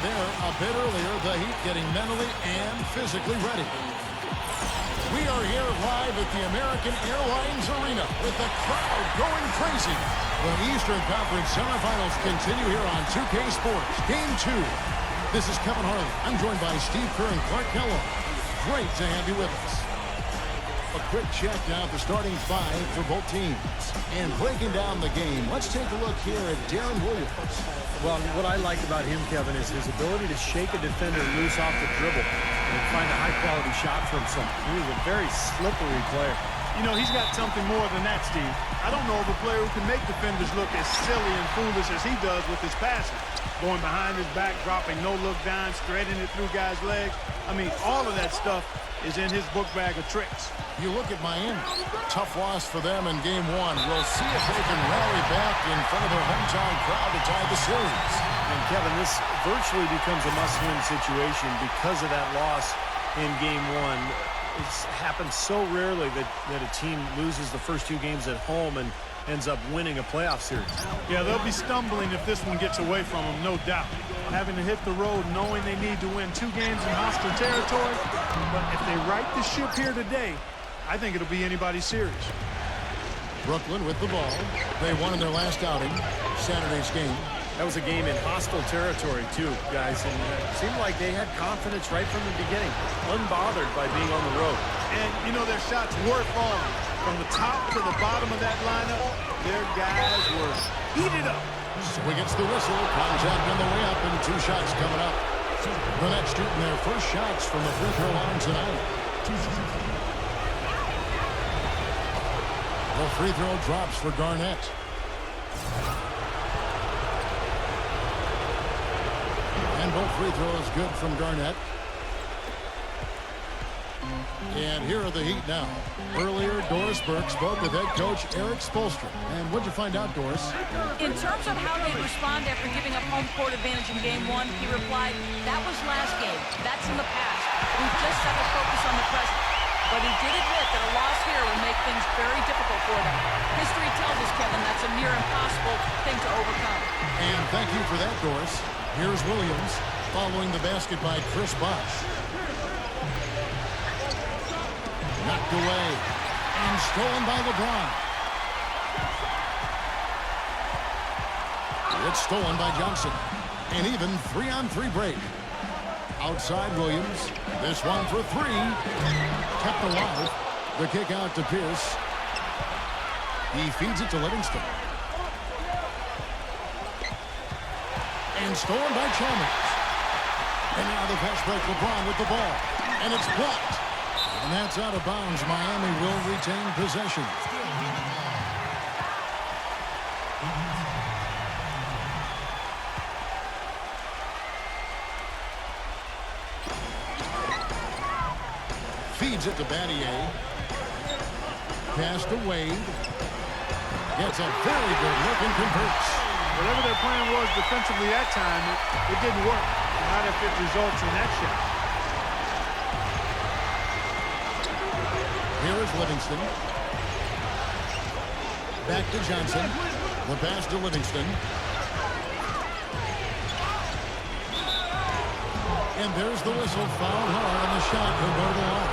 there a bit earlier, the Heat getting mentally and physically ready. We are here live at the American Airlines Arena with the crowd going crazy. The Eastern Conference semifinals continue here on 2K Sports. Game 2. This is Kevin Harlan. I'm joined by Steve Kerr and Clark Kellogg. Great to have you with us. A quick check now at the starting five for both teams. And breaking down the game, let's take a look here at Darren Williams. Well, what I like about him, Kevin, is his ability to shake a defender loose off the dribble and find a high-quality shot for himself. He's a very slippery player. You know, he's got something more than that, Steve. I don't know of a player who can make defenders look as silly and foolish as he does with his passing. Going behind his back, dropping no-look dimes, threading it through guys' legs. I mean, all of that stuff is in his book bag of tricks. You look at Miami. Tough loss for them in Game 1. We'll see if they can rally back in front of their hometown crowd to tie the series. And, Kevin, this virtually becomes a must-win situation because of that loss in Game 1. It's happened so rarely that a team loses the first 2 games at home and ends up winning a playoff series. Yeah, they'll be stumbling if this one gets away from them, no doubt. Having to hit the road knowing they need to win 2 games in hostile territory. But if they right the ship here today, I think it'll be anybody's series. Brooklyn with the ball. They won in their last outing, Saturday's game. That was a game in hostile territory, too, guys. And it seemed like they had confidence right from the beginning, unbothered by being on the road. And, you know, their shots were falling. From the top to the bottom of that lineup, their guys were heated up. So he gets the whistle. Contact on the way up, and 2 shots coming up. The Nets shooting their first shots from the free throw line tonight. The free throw drops for Garnett. And both free throws good from Garnett. And here are the Heat now. Earlier, Doris Burke spoke with head coach Eric Spoelstra. And what'd you find out, Doris? In terms of how they respond after giving up home court advantage in Game 1, he replied, that was last game. That's in the past. We just have to focus on the present. But he did admit that a loss here will make things very difficult for them. History tells us, Kevin, that's a near impossible thing to overcome. And thank you for that, Doris. Here's Williams following the basket by Chris Bosh. Knocked away and stolen by LeBron. It's stolen by Johnson. An even 3-on-3 break. Outside Williams. This one for 3. Kept alive. The kick out to Pierce. He feeds it to Livingston. And stolen by Chalmers. And now the pass break. LeBron with the ball. And it's blocked. And that's out of bounds. Miami will retain possession. Feeds it to Battier. Pass to Wade. Gets a very good look and converts. Whatever their plan was defensively that time, it didn't work. Not if it results in that shot. Here is Livingston. Back to Johnson. The pass to Livingston. And there's the whistle. Foul hard on the shot. He'll go to the line.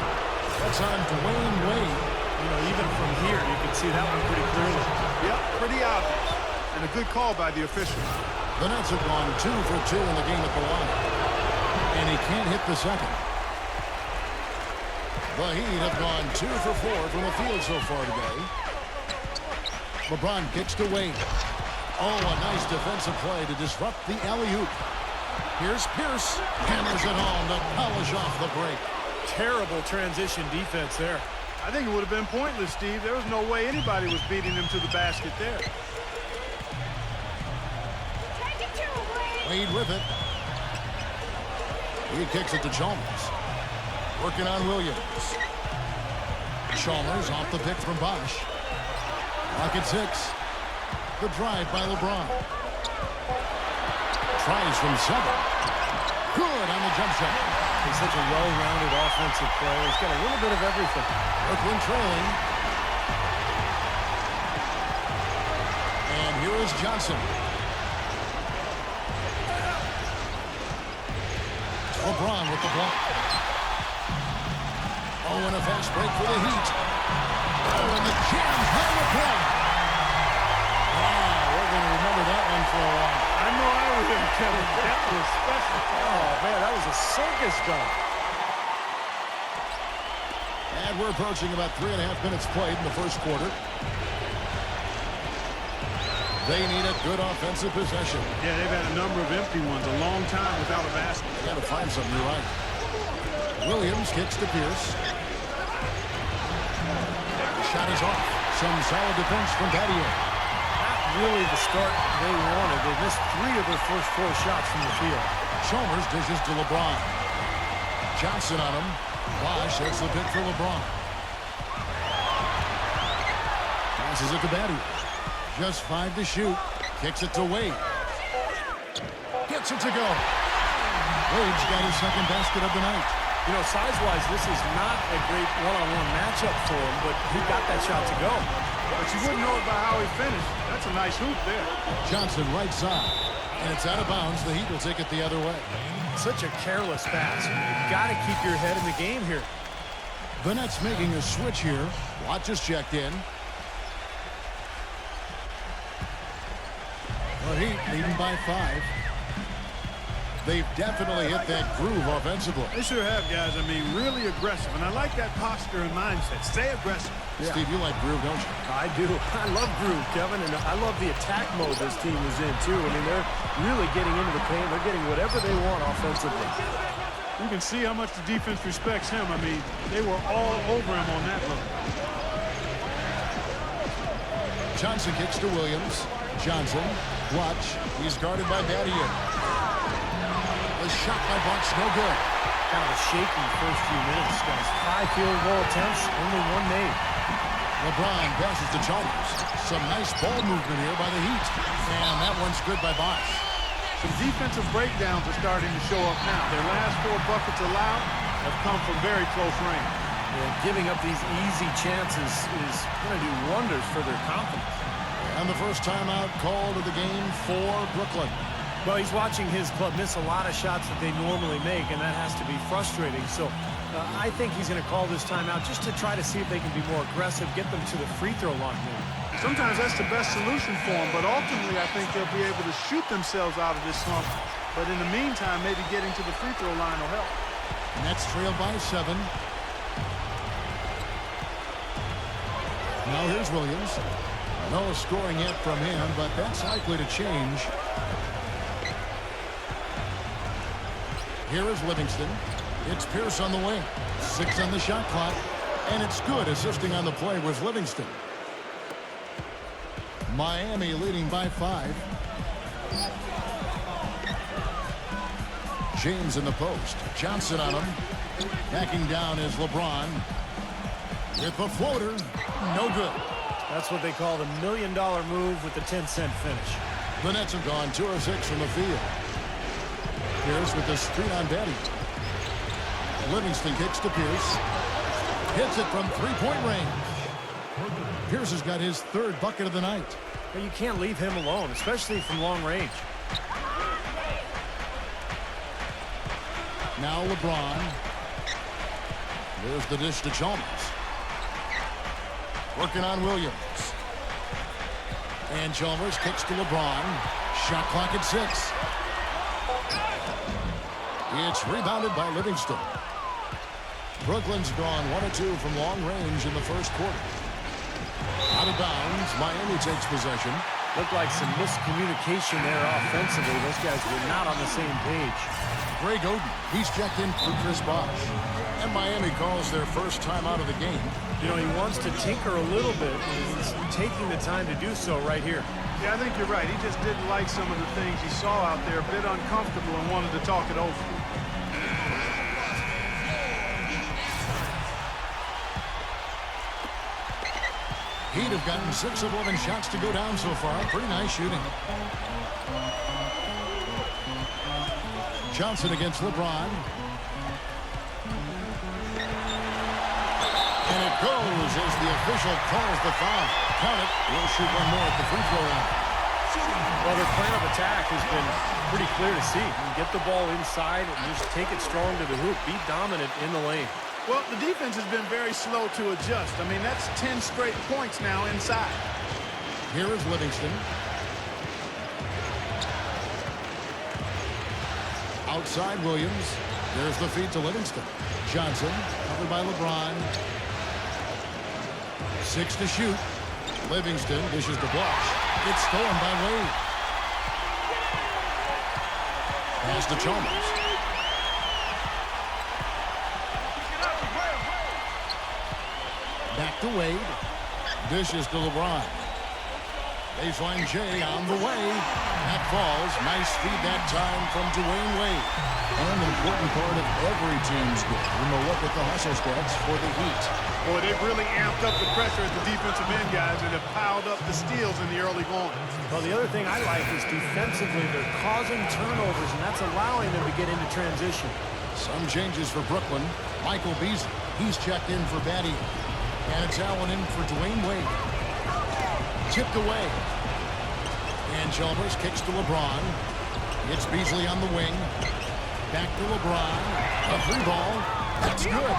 That's on Dwayne Wade. You know, even from here, you can see that one pretty clearly. Yep, pretty obvious. And a good call by the official. The Nets have gone 2 for 2 in the game at the line. And he can't hit the second. The Heat have gone 2 for 4 from the field so far today. LeBron kicks to Wade. Oh, a nice defensive play to disrupt the alley-oop. Here's Pierce. Hammers it home to polish off the break. Terrible transition defense there. I think it would have been pointless, Steve. There was no way anybody was beating him to the basket there. Wade with it. He kicks it to Chalmers. Working on Williams. Chalmers off the pick from Bosh. Clock at 6. The drive by LeBron. Tries from 7. Good on the jump shot. He's such a well-rounded offensive player. He's got a little bit of everything. Brooklyn trailing. And here is Johnson. LeBron with the block. Oh, and a fast break for the Heat. Oh, and the jams by LeBron. Wow, we're going to remember that one for a while. I know I will, Kevin. That was special. Oh, man, that was a circus dunk. And we're approaching about 3.5 minutes played in the first quarter. They need a good offensive possession. Yeah, they've had a number of empty ones, a long time without a basket. They got to find something new, right? Williams kicks to Pierce. The shot is off. Some solid defense from Battier. Not really the start they wanted. They missed 3 of their first 4 shots from the field. Chalmers dishes to LeBron. Johnson on him. Bosh hits the pick for LeBron. Passes it to Battier. Just 5 to shoot. Kicks it to Wade. Gets it to go. Wade's got his second basket of the night. You know, size-wise, this is not a great one-on-one matchup for him, but he got that shot to go. But you wouldn't know it by how he finished. That's a nice hoop there. Johnson right side. And it's out of bounds. The Heat will take it the other way. Such a careless pass. You've got to keep your head in the game here. The Nets making a switch here. Watch is checked in. The Heat leading by 5. They've definitely hit that groove offensively. They sure have, guys. I mean, really aggressive. And I like that posture and mindset. Stay aggressive. Yeah. Steve, you like groove, don't you? I do. I love groove, Kevin, and I love the attack mode this team is in, too. I mean, they're really getting into the paint. They're getting whatever they want offensively. You can see how much the defense respects him. I mean, they were all over him on that look. Johnson kicks to Williams. Johnson, watch. He's guarded by Battier. The shot by Bucks, no good. Kind of a shaky first few minutes, guys. 5 field goal attempts, only 1 made. LeBron passes to Chalmers. Some nice ball movement here by the Heat. And that one's good by Bosh. Some defensive breakdowns are starting to show up now. Their last 4 buckets allowed have come from very close range. Yeah, giving up these easy chances is going to do wonders for their confidence. And the first timeout called of the game for Brooklyn. Well, he's watching his club miss a lot of shots that they normally make, and that has to be frustrating. So I think he's going to call this timeout just to try to see if they can be more aggressive, get them to the free throw line there. Sometimes that's the best solution for them, but ultimately I think they'll be able to shoot themselves out of this slump. But in the meantime, maybe getting to the free throw line will help. Nets trail by 7. Now here's Williams. No scoring yet from him, but that's likely to change. Here is Livingston. It's Pierce on the wing. 6 on the shot clock. And it's good. Assisting on the play was Livingston. Miami leading by 5. James in the post. Johnson on him. Backing down is LeBron. With the floater. No good. That's what they call the $1 million move with the 10-cent finish. The Nets have gone 2 of 6 from the field. Pierce with the screen on Battier. Livingston kicks to Pierce. Hits it from 3-point range. Pierce has got his 3rd bucket of the night. But you can't leave him alone, especially from long range. Now LeBron. There's the dish to Chalmers. Working on Williams. And Chalmers kicks to LeBron. Shot clock at 6. It's rebounded by Livingston. Brooklyn's gone 1 of 2 from long range in the first quarter. Out of bounds, Miami takes possession. Looked like some miscommunication there offensively. Those guys were not on the same page. Greg Oden, he's checked in for Chris Bosh. And Miami calls their first time out of the game. You know, he wants to tinker a little bit, and he's taking the time to do so right here. Yeah, I think you're right. He just didn't like some of the things he saw out there, a bit uncomfortable, and wanted to talk it over. Heat have gotten 6 of 11 shots to go down so far. Pretty nice shooting. Johnson against LeBron. And it goes as the official calls the foul. Count it. We'll shoot one more at the free throw line. Well, their plan of attack has been pretty clear to see. You get the ball inside and just take it strong to the hoop. Be dominant in the lane. Well, the defense has been very slow to adjust. I mean, that's 10 straight points now inside. Here is Livingston. Outside Williams. There's the feed to Livingston. Johnson, covered by LeBron. 6 to shoot. Livingston dishes to Blush. It's stolen by Wade. Pass to Chalmers. Back to Wade. Dishes to LeBron. Baseline J on the way. That falls. Nice feed that time from Dwayne Wade. An important part of every team's game. We'll look at the hustle stats for the Heat. Boy, they've really amped up the pressure at the defensive end, guys, and have piled up the steals in the early going. Well, the other thing I like is defensively they're causing turnovers, and that's allowing them to get into transition. Some changes for Brooklyn. Michael Beasley. He's checked in for Batty. And it's Allen in for Dwayne Wade. Tipped away. And Chalmers kicks to LeBron. It's Beasley on the wing. Back to LeBron. A free ball. That's good.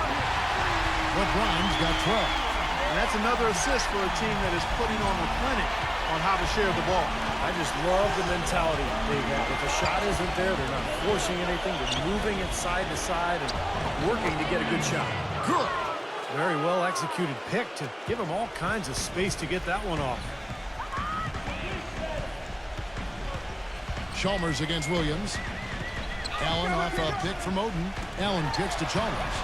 LeBron's got 12. And that's another assist for a team that is putting on a clinic on how to share the ball. I just love the mentality they have. If the shot isn't there, they're not forcing anything. They're moving it side to side and working to get a good shot. Good. Very well executed pick to give them all kinds of space to get that one off. Chalmers against Williams. Allen off a pick from Oden. Allen kicks to Chalmers.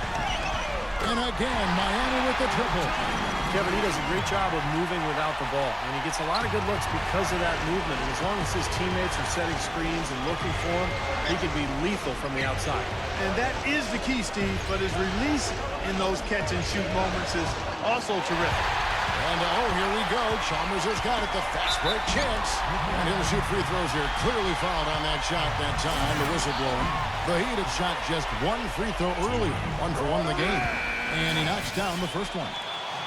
And again, Miami with the triple. Kevin, he does a great job of moving without the ball. And he gets a lot of good looks because of that movement. And as long as his teammates are setting screens and looking for him, he can be lethal from the outside. And that is the key, Steve, but his release in those catch-and-shoot moments is also terrific. And oh, here we go. Chalmers has got it. The fast break chance. And he'll shoot free throws here. Clearly fouled on that shot that time. The whistle blowing. The Heat have shot just one free throw earlier. 1 for 1 in the game. And he knocks down the first one.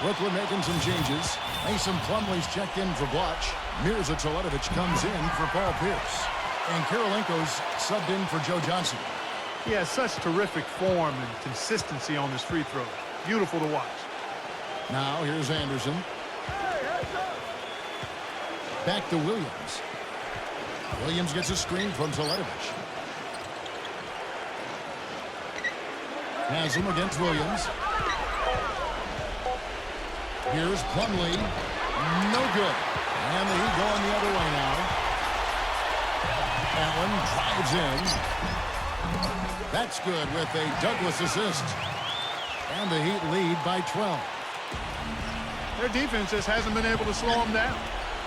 Brooklyn making some changes. Mason Plumlee's checked in for Blatch. Mirza Teletovic comes in for Paul Pierce. And Karolinko's subbed in for Joe Johnson. He has such terrific form and consistency on his free throw. Beautiful to watch. Now here's Anderson. Back to Williams. Williams gets a screen from Teletovic. Has him against Williams. Here's Plumlee. No good. And the Heat going the other way now. Allen drives in. That's good with a Douglas assist. And the Heat lead by 12. Their defense just hasn't been able to slow them down.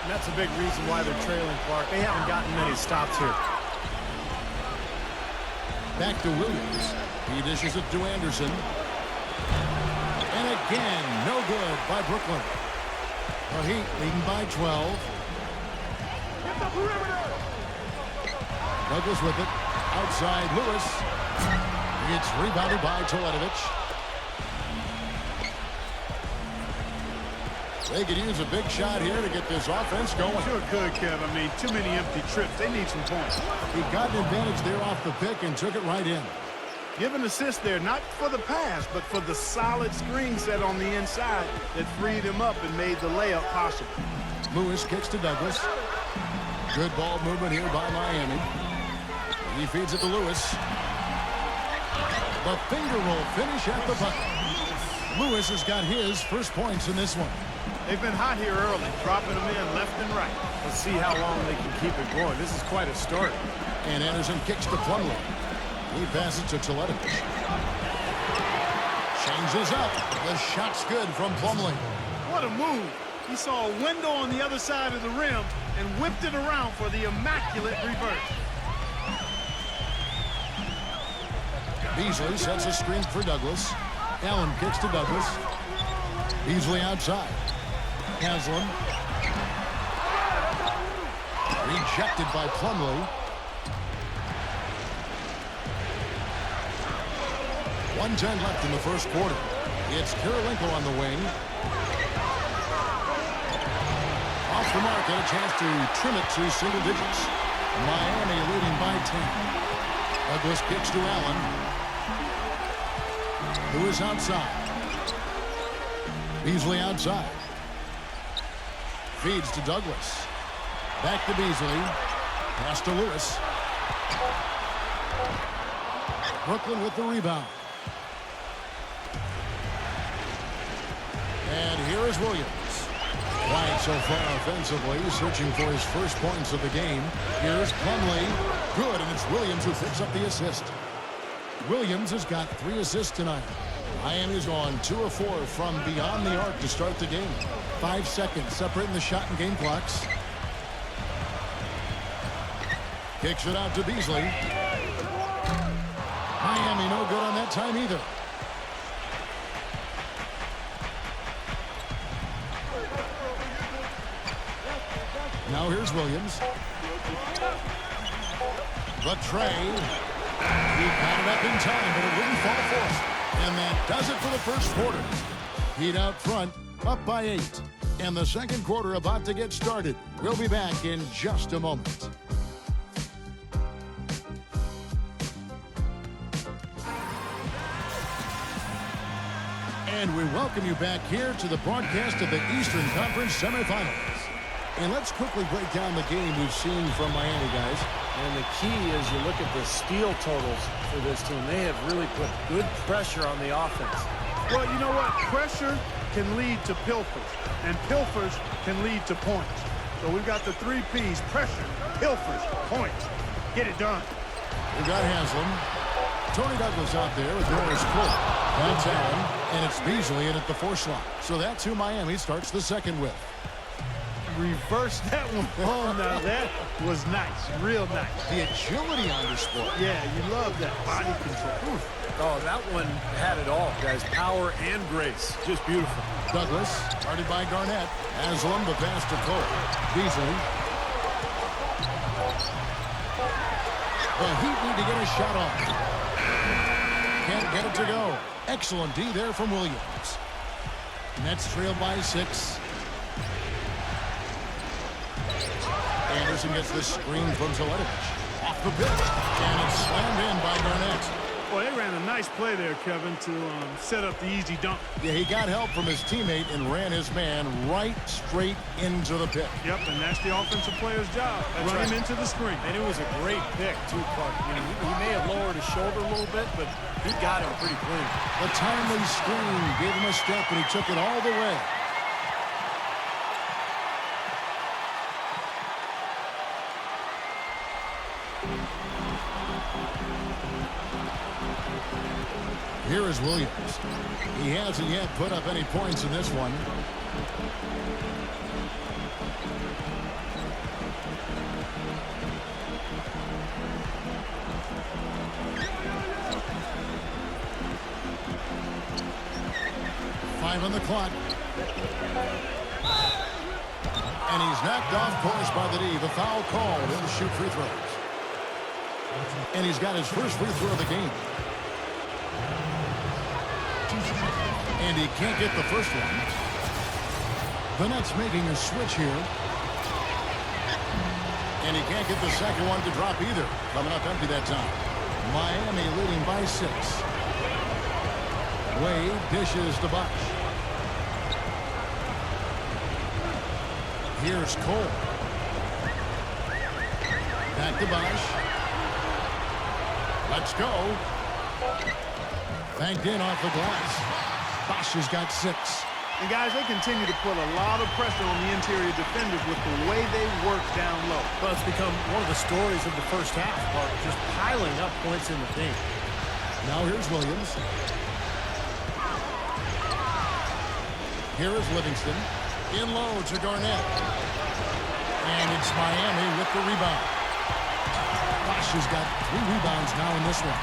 And that's a big reason why they're trailing Clark. They haven't gotten many stops here. Back to Williams. He dishes it to Anderson. And again, no good by Brooklyn. The Heat leading by 12. Douglas with it. Outside Lewis. It's rebounded by Teletovic. They could use a big shot here to get this offense going. Sure could, Kev. I mean, too many empty trips. They need some points. He got an advantage there off the pick and took it right in. Give an assist there, not for the pass, but for the solid screen set on the inside that freed him up and made the layup possible. Lewis kicks to Douglas. Good ball movement here by Miami. He feeds it to Lewis. The finger roll finish at the bucket. Lewis has got his first points in this one. They've been hot here early, dropping them in left and right. Let's see how long they can keep it going. This is quite a start. And Anderson kicks to Plumlee. He passes to Teletovic. Changes up. The shot's good from Plumlee. What a move. He saw a window on the other side of the rim and whipped it around for the immaculate reverse. Beasley sets a screen for Douglas. Allen kicks to Douglas. Beasley outside. Haslam. Rejected by Plumlee. 1:10 left in the first quarter. It's Karolinko on the wing. Off the mark and a chance to trim it to single digits. Miami leading by 10. Douglas kicks to Allen, who is outside. Beasley outside. Feeds to Douglas. Back to Beasley. Pass to Lewis. Brooklyn with the rebound. And here is Williams. Quiet so far offensively, searching for his first points of the game. Here's Plumlee. Good, and it's Williams who picks up the assist. Williams has got 3 assists tonight. Miami's on 2 of 4 from beyond the arc to start the game. 5 seconds separating the shot and game clocks. Kicks it out to Beasley. Miami no good on that time either. Now here's Williams. The tray. He got it up in time, but it wouldn't fall for him. And that does it for the first quarter. Heat out front, up by 8. And the second quarter about to get started. We'll be back in just a moment. And we welcome you back here to the broadcast of the Eastern Conference semifinals. And let's quickly break down the game we've seen from Miami, guys. And the key is you look at the steal totals for this team. They have really put good pressure on the offense. Well, you know what? Pressure can lead to pilfers, and pilfers can lead to points. So we've got the 3 Ps: pressure, pilfers, points. Get it done. We've got Haslam. Tony Douglas out there with Norris Cole. That's Allen, and it's Beasley in at the 4 slot. So that's who Miami starts the second with. Reverse that one. Oh, now that was nice. Real nice. The agility on this sport. Yeah, you love that body control. Oof. Oh, that one had it all, guys. Power and grace. Just beautiful. Douglas, guarded by Garnett. Haslam, the pass to Cole. Beasley. The Heat need to get a shot off. Can't get it to go. Excellent D there from Williams. Nets trailed by 6. Anderson gets the screen from Zaletovic. Off the pitch. And it's slammed in by Garnett. Well, they ran a nice play there, Kevin, to set up the easy dunk. Yeah, he got help from his teammate and ran his man right straight into the pit. Yep, and that's the offensive player's job. Run him into the screen. And it was a great pick, too, Clark. I mean, he may have lowered his shoulder a little bit, but he got him pretty clean. A timely screen gave him a step, and he took it all the way. Here is Williams. He hasn't yet put up any points in this one. Five on the clock. And he's knocked off course by the D. The foul called. He'll shoot free throws. And he's got his first free throw of the game. And he can't get the first one. The Nets making a switch here. And he can't get the second one to drop either. Coming up empty that time. Miami leading by 6. Wade dishes to Bosh. Here's Cole. Back to Bosh. Let's go. Banked in off the glass. Bosh has got 6. And, guys, they continue to put a lot of pressure on the interior defenders with the way they work down low. Well, it's become one of the stories of the first half, Clark, just piling up points in the paint. Now here's Williams. Here is Livingston. In low to Garnett. And it's Miami with the rebound. Bosh has got 3 rebounds now in this one.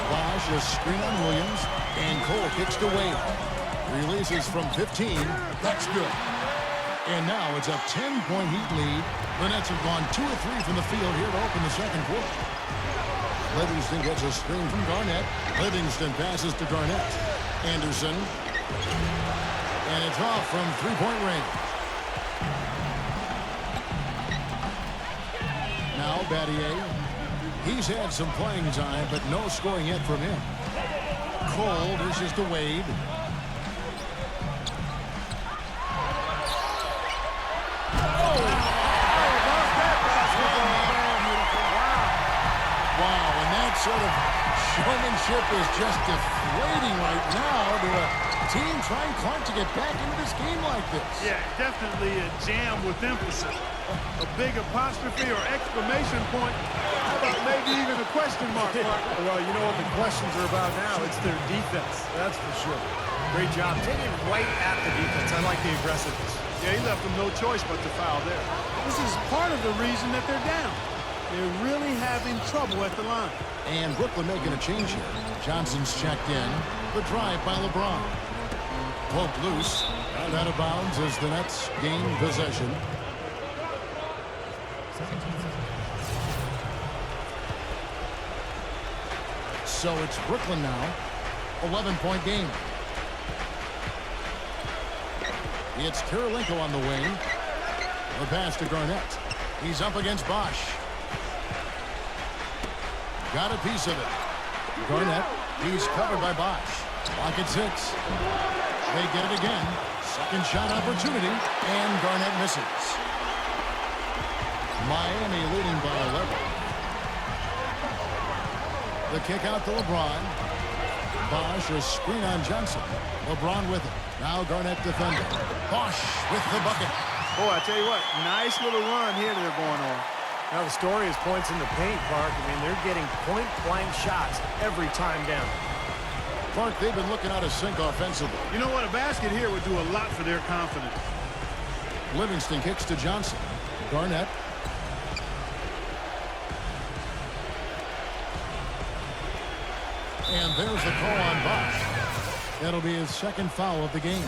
Bosh, a screen on Williams. And Cole kicks to Wade. Releases from 15. That's good. And now it's a 10-point Heat lead. The Nets have gone 2 of 3 from the field here to open the second quarter. Livingston gets a screen from Garnett. Livingston passes to Garnett. Anderson. And it's off from 3-point range. Now Battier. He's had some playing time, but no scoring yet from him. Cole dishes to Wade. Wow, and that sort of showmanship is just deflating right now to a team trying hard to get back into this game like this. Yeah, definitely a jam with emphasis. A big apostrophe or exclamation point. How about maybe even a question mark? Well, you know what the questions are about now. It's their defense, that's for sure. Great job taking right at the defense. I like the aggressiveness. Yeah, he left them no choice but to foul there. This is part of the reason that they're down. They're really having trouble at the line. And Brooklyn making a change here. Johnson's checked in. The drive by LeBron. Pope loose. And out of bounds as the Nets gain possession. So it's Brooklyn now. 11-point game. It's Kirilenko on the wing. The pass to Garnett. He's up against Bosch. Got a piece of it. Garnett. He's covered by Bosch. Clock at 6. They get it again. Second shot opportunity. And Garnett misses. Miami leading by 11. The kick out to LeBron. Bosch, a screen on Johnson. LeBron with it. Now Garnett defending. Bosch with the bucket. Boy, I tell you what, nice little run here they're going on. Now the story is points in the paint, Park. I mean, they're getting point-blank shots every time down. Clark, they've been looking out of sync offensively. You know what? A basket here would do a lot for their confidence. Livingston kicks to Johnson. Garnett. And there's the call on Bosch. That'll be his second foul of the game.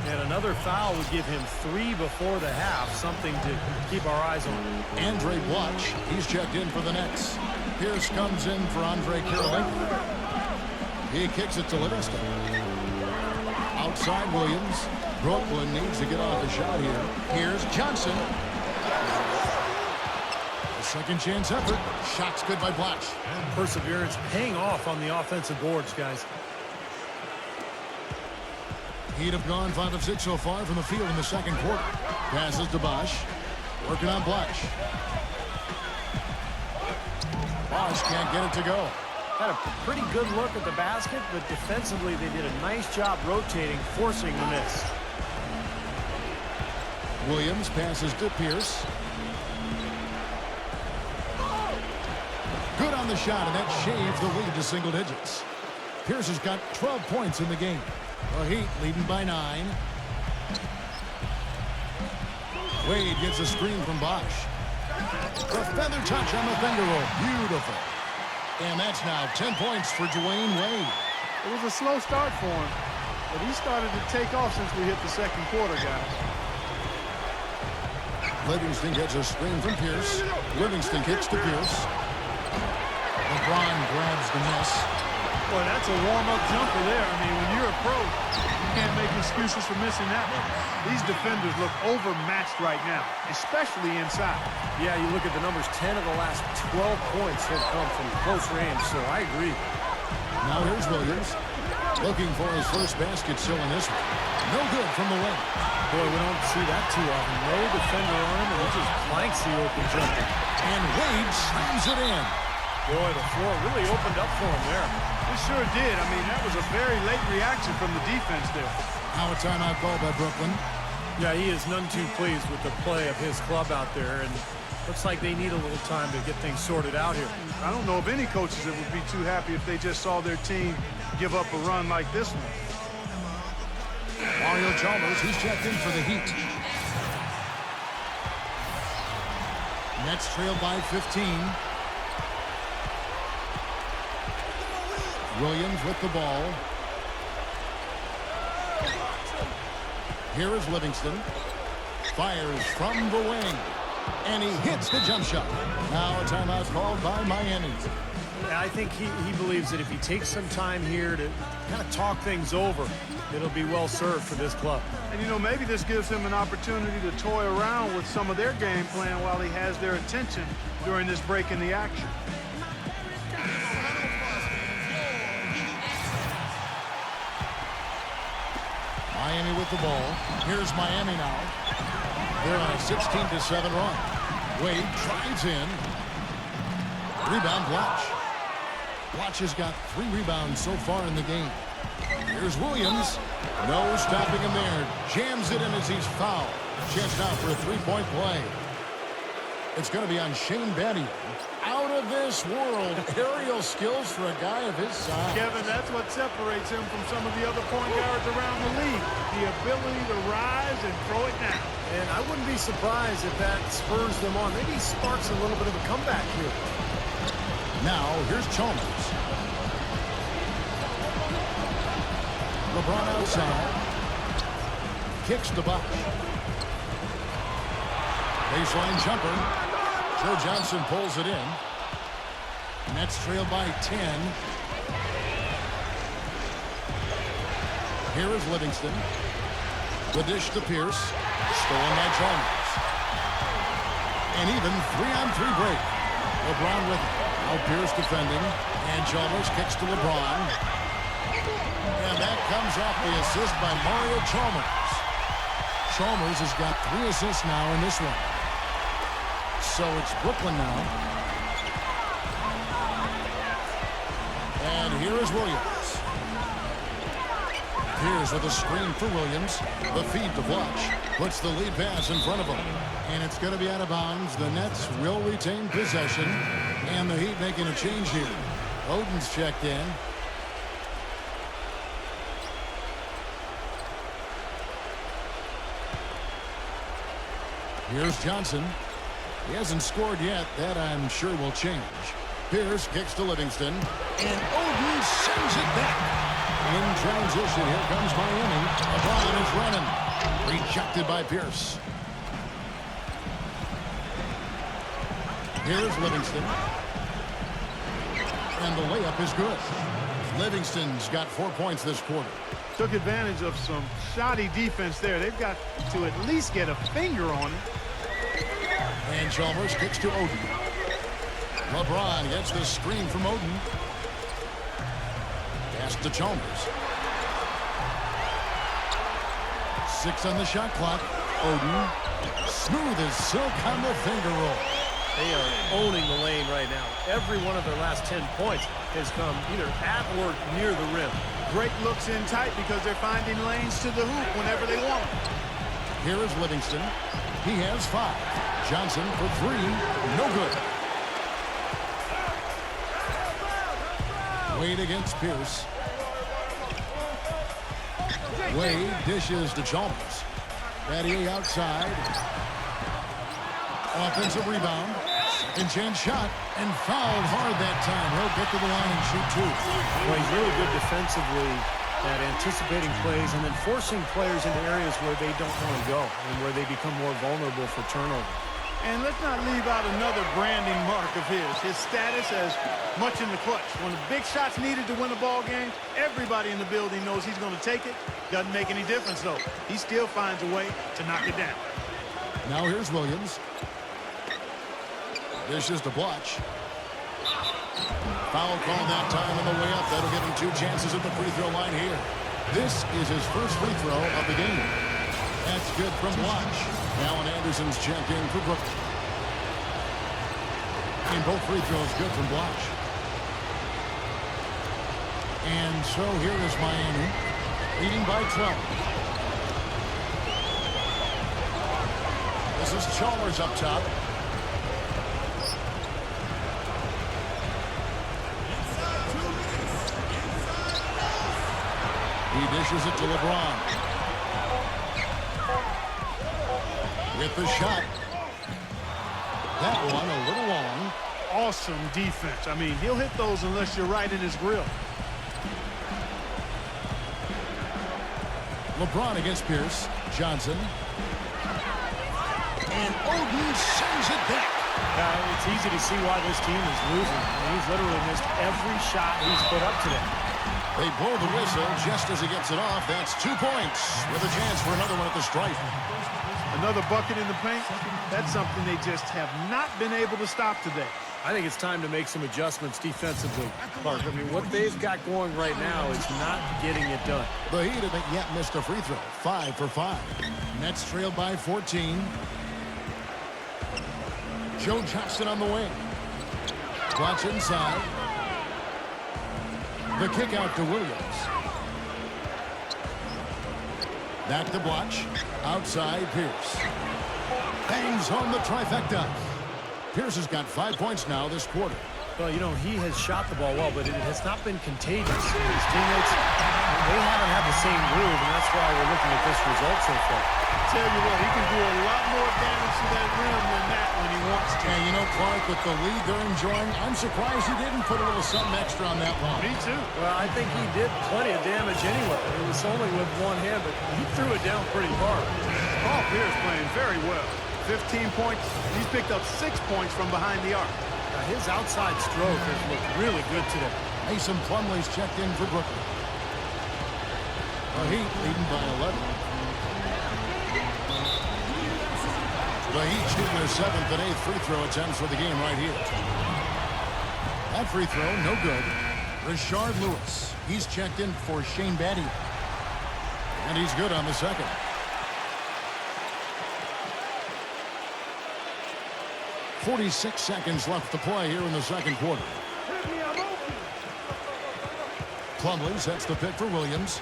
And another foul would give him 3 before the half, something to keep our eyes on. Andre Bloch, he's checked in for the Nets. Pierce comes in for Andre Kirilenko. He kicks it to Livingston. Outside Williams. Brooklyn needs to get off a shot here. Here's Johnson. A second chance effort. Shot's good by Bloch. Perseverance paying off on the offensive boards, guys. He'd have gone 5 of 6 so far from the field in the second quarter. Passes to Bosch. Working on Bloch. Bosch can't get it to go. Had a pretty good look at the basket, but defensively they did a nice job rotating, forcing the miss. Williams passes to Pierce. Good on the shot, and that shaves the lead to single digits. Pierce has got 12 points in the game. The Heat leading by 9. Wade gets a screen from Bosch. The feather touch on the finger roll. Beautiful. And that's now 10 points for Dwayne Wade. It was a slow start for him, but he started to take off since we hit the second quarter, guys. Livingston gets a screen from Pierce. Livingston kicks to Pierce. LeBron grabs the miss. Boy, that's a warm-up jumper there. I mean, when you're a pro, you can't make excuses for missing that one. These defenders look overmatched right now, especially inside. Yeah, you look at the numbers, 10 of the last 12 points have come from close range, so I agree. Now here's Williams. Looking for his first basket still in this one. No good from the wing. Boy, we don't see that too often. No defender on him, and he just blanks the open jumper. And Wade slams it in. Boy, the floor really opened up for him there. It sure did. I mean, that was a very late reaction from the defense there. Now a timeout call by Brooklyn. Yeah, he is none too pleased with the play of his club out there, and looks like they need a little time to get things sorted out here. I don't know of any coaches that would be too happy if they just saw their team give up a run like this one. Mario Chalmers, he's checked in for the Heat. Nets trail by 15. Williams with the ball. Here is Livingston. Fires from the wing. And he hits the jump shot. Now a timeout called by Miami. Yeah, I think he believes that if he takes some time here to kind of talk things over, it'll be well served for this club. And, you know, maybe this gives him an opportunity to toy around with some of their game plan while he has their attention during this break in the action. Miami with the ball. Here's Miami now. They're on a 16-7 run. Wade drives in. Rebound, Blatch. Blatch has got 3 rebounds so far in the game. Here's Williams. No stopping him there. Jams it in as he's fouled. Chance now for a 3-point play. It's going to be on Shane Battier. Out of this world. Aerial skills for a guy of his size. Kevin, that's what separates him from some of the other point guards around the league. The ability to rise and throw it down. And I wouldn't be surprised if that spurs them on. Maybe sparks a little bit of a comeback here. Now, here's Chalmers. LeBron outside. Kicks the box. Baseline jumper. Joe Johnson pulls it in. Nets trail by 10. Here is Livingston. The dish to Pierce. Stolen by Chalmers. And even 3-on-3 break. LeBron with it. Now Pierce defending. And Chalmers kicks to LeBron. And that comes off the assist by Mario Chalmers. Chalmers has got 3 assists now in this one. So it's Brooklyn now. And here is Williams. Here's with a screen for Williams. The feed to Blatch. Puts the lead pass in front of him. And it's going to be out of bounds. The Nets will retain possession. And the Heat making a change here. Oden's checked in. Here's Johnson. He hasn't scored yet. That, I'm sure, will change. Pierce kicks to Livingston. And Oden sends it back. In transition, here comes Miami. LeBron is running. Rejected by Pierce. Here's Livingston. And the layup is good. Livingston's got 4 points this quarter. Took advantage of some shoddy defense there. They've got to at least get a finger on it. And Chalmers kicks to Oden. LeBron gets the screen from Oden. Pass to Chalmers. 6 on the shot clock. Oden. Smooth as silk on the finger roll. They are owning the lane right now. Every one of their last 10 points has come either at or near the rim. Great looks in tight because they're finding lanes to the hoop whenever they want. Here is Livingston. He has 5. Johnson for 3. No good. Wade against Pierce. Wade dishes to Chalmers. Battier outside. Offensive rebound. Second chance shot. And fouled hard that time. He'll get to the line and shoot 2. Well, he's really good defensively at anticipating plays and then forcing players into areas where they don't want to go and where they become more vulnerable for turnover. And let's not leave out another branding mark of his status as much in the clutch. When the big shot's needed to win a ball game, everybody in the building knows he's going to take it. Doesn't make any difference, though. He still finds a way to knock it down. Now here's Williams. Dishes to Blatch. Foul call that time on the way up. That'll give him 2 chances at the free throw line here. This is his first free throw of the game. That's good from Blatch. Allen Anderson's checked in for Brooklyn. And both free throws good from Blatch. And so here is Miami, leading by 12. This is Chalmers up top. He dishes it to LeBron. With the shot. That one a little long. Awesome defense. I mean, he'll hit those unless you're right in his grill. LeBron against Pierce. Johnson. And Oden sends it back. It's easy to see why this team is losing. I mean, he's literally missed every shot he's put up today. They blow the whistle just as he gets it off. That's 2 points with a chance for another one at the stripe. Another bucket in the paint. That's something they just have not been able to stop today. I think it's time to make some adjustments defensively, Clark. I mean, what they've got going right now is not getting it done. The Heat haven't yet missed a free throw. 5 for 5. Nets trailed by 14. Joe Johnson on the wing. Watch inside. The kick out to Williams. Back to Blotch. Outside Pierce. Bangs home the trifecta. Pierce has got 5 points now this quarter. Well, you know, he has shot the ball well, but it has not been contagious. His teammates, they haven't had the same groove, and that's why we're looking at this result so far. Tell you what, he can do a lot more damage to that rim than that when he wants to. And you know, Clark, with the lead they're enjoying, I'm surprised he didn't put a little something extra on that one. Me too. Well, I think he did plenty of damage anyway. It was only with one hand, but he threw it down pretty hard. Paul Pierce playing very well. 15 points. He's picked up 6 points from behind the arc. Now, his outside stroke has looked really good today. Mason Plumlee's checked in for Brooklyn. The Heat leading by 11. The Heat shooting their 7th and 8th free throw attempts for the game right here. That free throw, no good. Rashard Lewis. He's checked in for Shane Battier. And he's good on the second. .46 seconds left to play here in the second quarter. Plumlee sets the pick for Williams.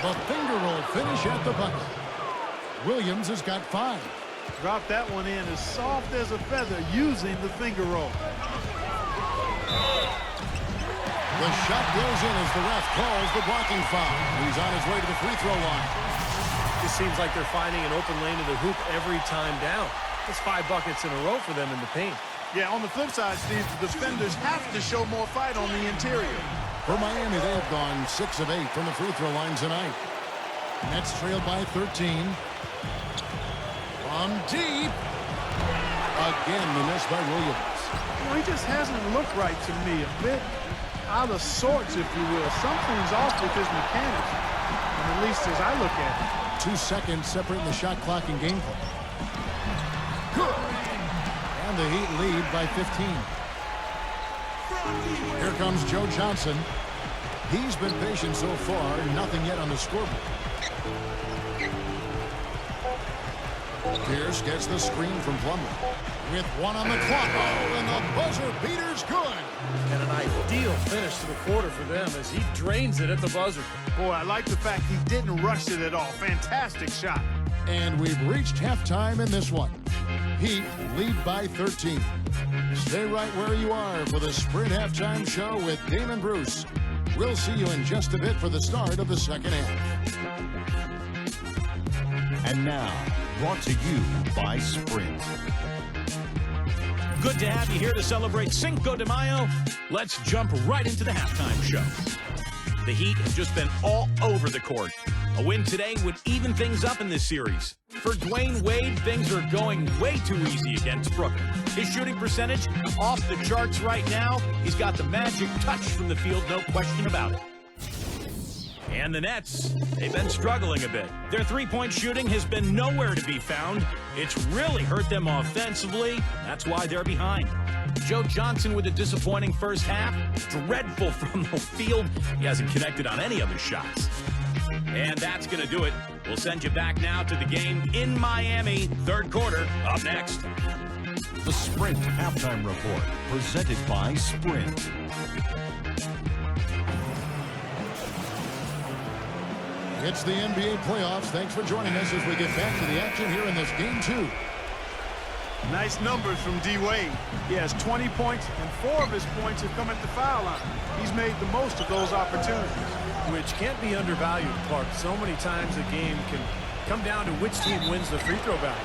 The finger roll finish at the bucket. Williams has got 5. Dropped that one in as soft as a feather using the finger roll. The shot goes in as the ref calls the blocking foul. He's on his way to the free throw line. It seems like they're finding an open lane to the hoop every time down. It's 5 buckets in a row for them in the paint. Yeah, on the flip side, Steve, the defenders have to show more fight on the interior. For Miami, they have gone 6 of 8 from the free throw line tonight. Nets trailed by 13. From deep. Again, the miss by Williams. Well, he just hasn't looked right to me. A bit out of sorts, if you will. Something's off with his mechanics, and at least as I look at it. 2 seconds separating the shot clock and game clock. Good. And the Heat lead by 15. Here comes Joe Johnson. He's been patient so far. Nothing yet on the scoreboard. Pierce gets the screen from Plumlee. With 1 on the clock. Oh, and the buzzer beater's good. And an ideal finish to the quarter for them as he drains it at the buzzer. Boy, I like the fact he didn't rush it at all. Fantastic shot. And we've reached halftime in this one. Heat lead by 13. Stay right where you are for the Sprint Halftime Show with Damon Bruce. We'll see you in just a bit for the start of the second half. And now, brought to you by Sprint. Good to have you here to celebrate Cinco de Mayo. Let's jump right into the halftime show. The Heat have just been all over the court. A win today would even things up in this series. For Dwayne Wade, things are going way too easy against Brooklyn. His shooting percentage off the charts right now. He's got the magic touch from the field, no question about it. And the Nets, they've been struggling a bit. Their three-point shooting has been nowhere to be found. It's really hurt them offensively. That's why they're behind. Joe Johnson with a disappointing first half. Dreadful from the field. He hasn't connected on any other shots. And that's going to do it. We'll send you back now to the game in Miami. Third quarter, up next. The Sprint Halftime Report, presented by Sprint. It's the NBA playoffs. Thanks for joining us as we get back to the action here in this game 2. Nice numbers from D. Wade. He has 20 points, and 4 of his points have come at the foul line. He's made the most of those opportunities. Which can't be undervalued, Clark. So many times a game can come down to which team wins the free throw battle.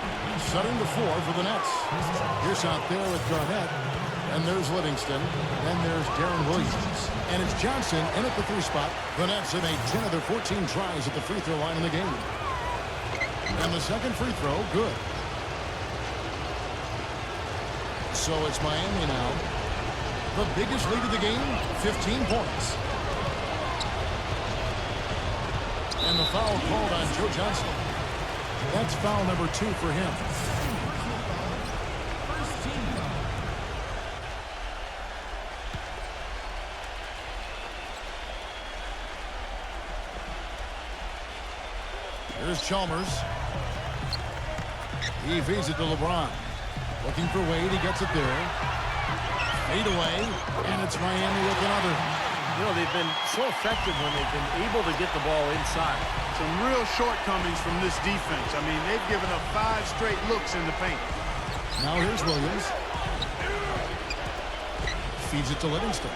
Setting the floor for the Nets. Here's out there with Garnett. And there's Livingston. Then there's Darren Williams. And it's Johnson in at the 3 spot. The Nets have made 10 of their 14 tries at the free throw line in the game. And the second free throw, good. So it's Miami now. The biggest lead of the game, 15 points. And the foul called on Joe Johnson. That's foul number 2 for him. Here's Chalmers. He feeds it to LeBron. Looking for Wade. He gets it there. Fade away. And it's Miami with another. You know, they've been so effective when they've been able to get the ball inside. Some real shortcomings from this defense. I mean, they've given up 5 straight looks in the paint. Now here's Williams. Feeds it to Livingston.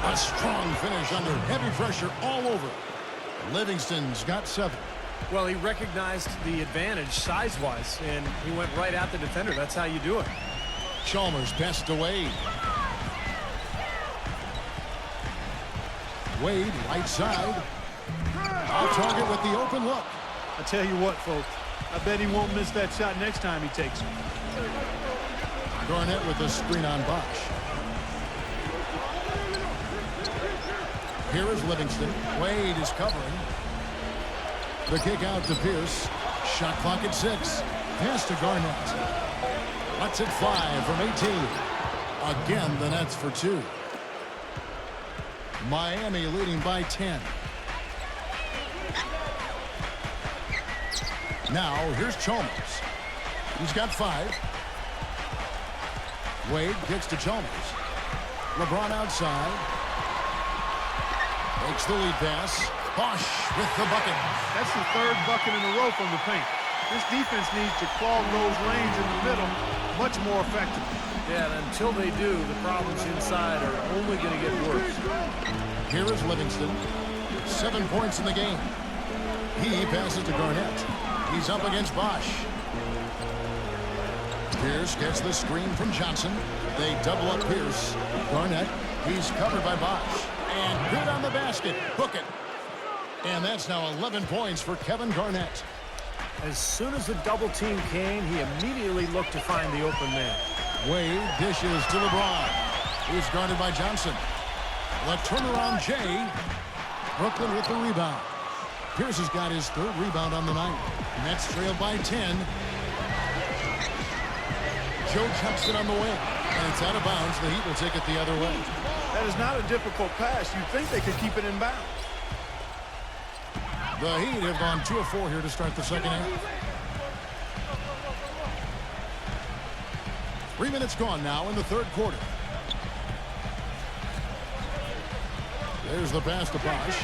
A strong finish under heavy pressure all over. Livingston's got 7. Well, he recognized the advantage size-wise, and he went right at the defender. That's how you do it. Chalmers pass to Wade. Wade, right side. Off target with the open look. I tell you what, folks, I bet he won't miss that shot next time he takes it. Garnett with the screen on Bosch. Here is Livingston. Wade is covering. The kick out to Pierce. Shot clock at 6. Pass to Garnett. Let's it fly from 18. Again, the Nets for 2. Miami leading by 10. Now, here's Chalmers. He's got 5. Wade kicks to Chalmers. LeBron outside. Makes the lead pass. Bosch with the bucket. That's the 3rd bucket in a row from the paint. This defense needs to clog those lanes in the middle much more effectively. Yeah, and until they do, the problems inside are only going to get worse. Here is Livingston. 7 points in the game. He passes to Garnett. He's up against Bosch. Pierce gets the screen from Johnson. They double up Pierce. Garnett, he's covered by Bosch. And good on the basket. Book it. And that's now 11 points for Kevin Garnett. As soon as the double team came, he immediately looked to find the open man. Wade dishes to LeBron. He's guarded by Johnson. The turnaround Jay. Brooklyn with the rebound. Pierce has got his 3rd rebound on the night. Nets trail by 10. Joe jumps it on the wing. And it's out of bounds. The Heat will take it the other way. That is not a difficult pass. You'd think they could keep it in bounds. The Heat have gone 2 of 4 here to start the second half. 3 minutes gone now in the 3rd quarter. There's the pass to Bosch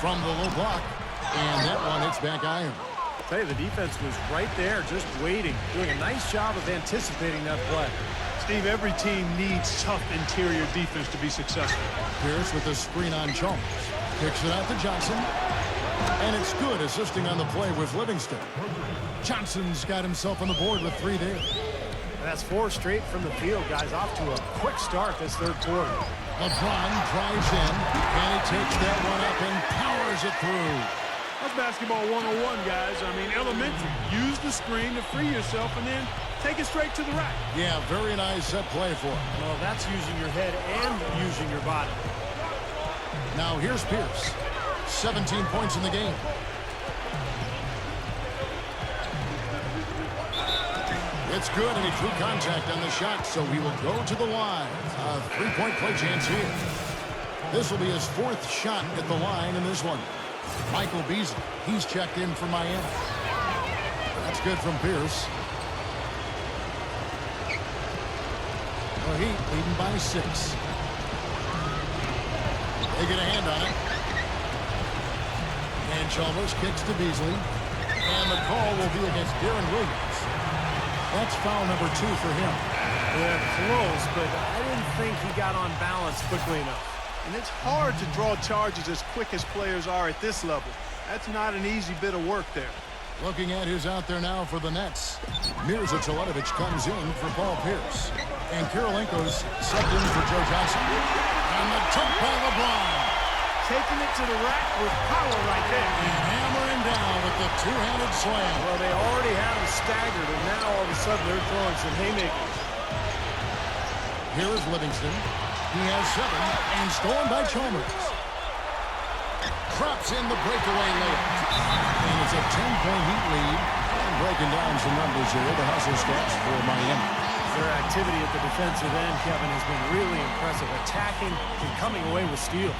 from the low block, and that one hits back iron. I'll tell you, the defense was right there, just waiting, doing a nice job of anticipating that play. Steve, every team needs tough interior defense to be successful. Pierce with the screen on Chalmers. Kicks it out to Johnson. And it's good, assisting on the play with Livingston. Johnson's got himself on the board with 3 there. That's 4 straight from the field, guys. Off to a quick start this 3rd quarter. LeBron drives in, and he takes that one up and powers it through. That's basketball 101, guys. I mean, elementary. Use the screen to free yourself and then take it straight to the rack. Yeah, very nice set play for him. Well, that's using your head and using your body. Now here's Pierce. 17 points in the game. It's good, and he drew contact on the shot, so he will go to the line. A 3-point play chance here. This will be his 4th shot at the line in this one. Michael Beasley, he's checked in for Miami. That's good from Pierce. The Heat leading by 6. They get a hand on it. And Chalmers kicks to Beasley. And the call will be against Darren Williams. That's foul number 2 for him. Yeah, close, but I didn't think he got on balance quickly enough. And it's hard to draw charges as quick as players are at this level. That's not an easy bit of work there. Looking at who's out there now for the Nets. Mirza Teletovic comes in for Paul Pierce. And Kirilenko's subbed in for Joe Johnson. And the took by LeBron. Taking it to the rack with power right there. And hammering down with the 2-handed slam. Well, they already had him staggered, and now all of a sudden they're throwing some haymakers. Here is Livingston. He has 7 and stolen by Chalmers. drops in the breakaway layup. And it's a 10-point Heat lead. And breaking down some numbers here, the hustle stats for Miami. Their activity at the defensive end, Kevin, has been really impressive, attacking and coming away with steals.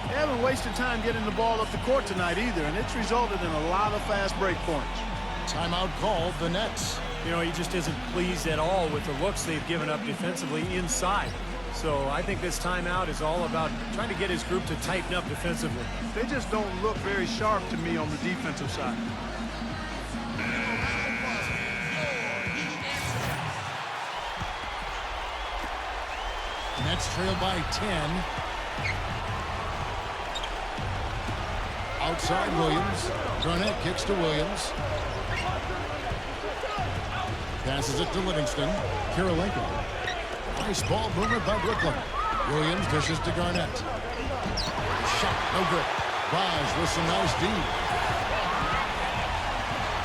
They haven't wasted time getting the ball up the court tonight either, and it's resulted in a lot of fast break points. Timeout called the Nets. You know, he just isn't pleased at all with the looks they've given up defensively inside. So I think this timeout is all about trying to get his group to tighten up defensively. They just don't look very sharp to me on the defensive side. Nets trail by 10. Outside Williams. Garnett kicks to Williams. Passes it to Livingston. Kirilenko. Nice ball movement by Brooklyn. Williams dishes to Garnett. Shot, no good. Raj with some nice D.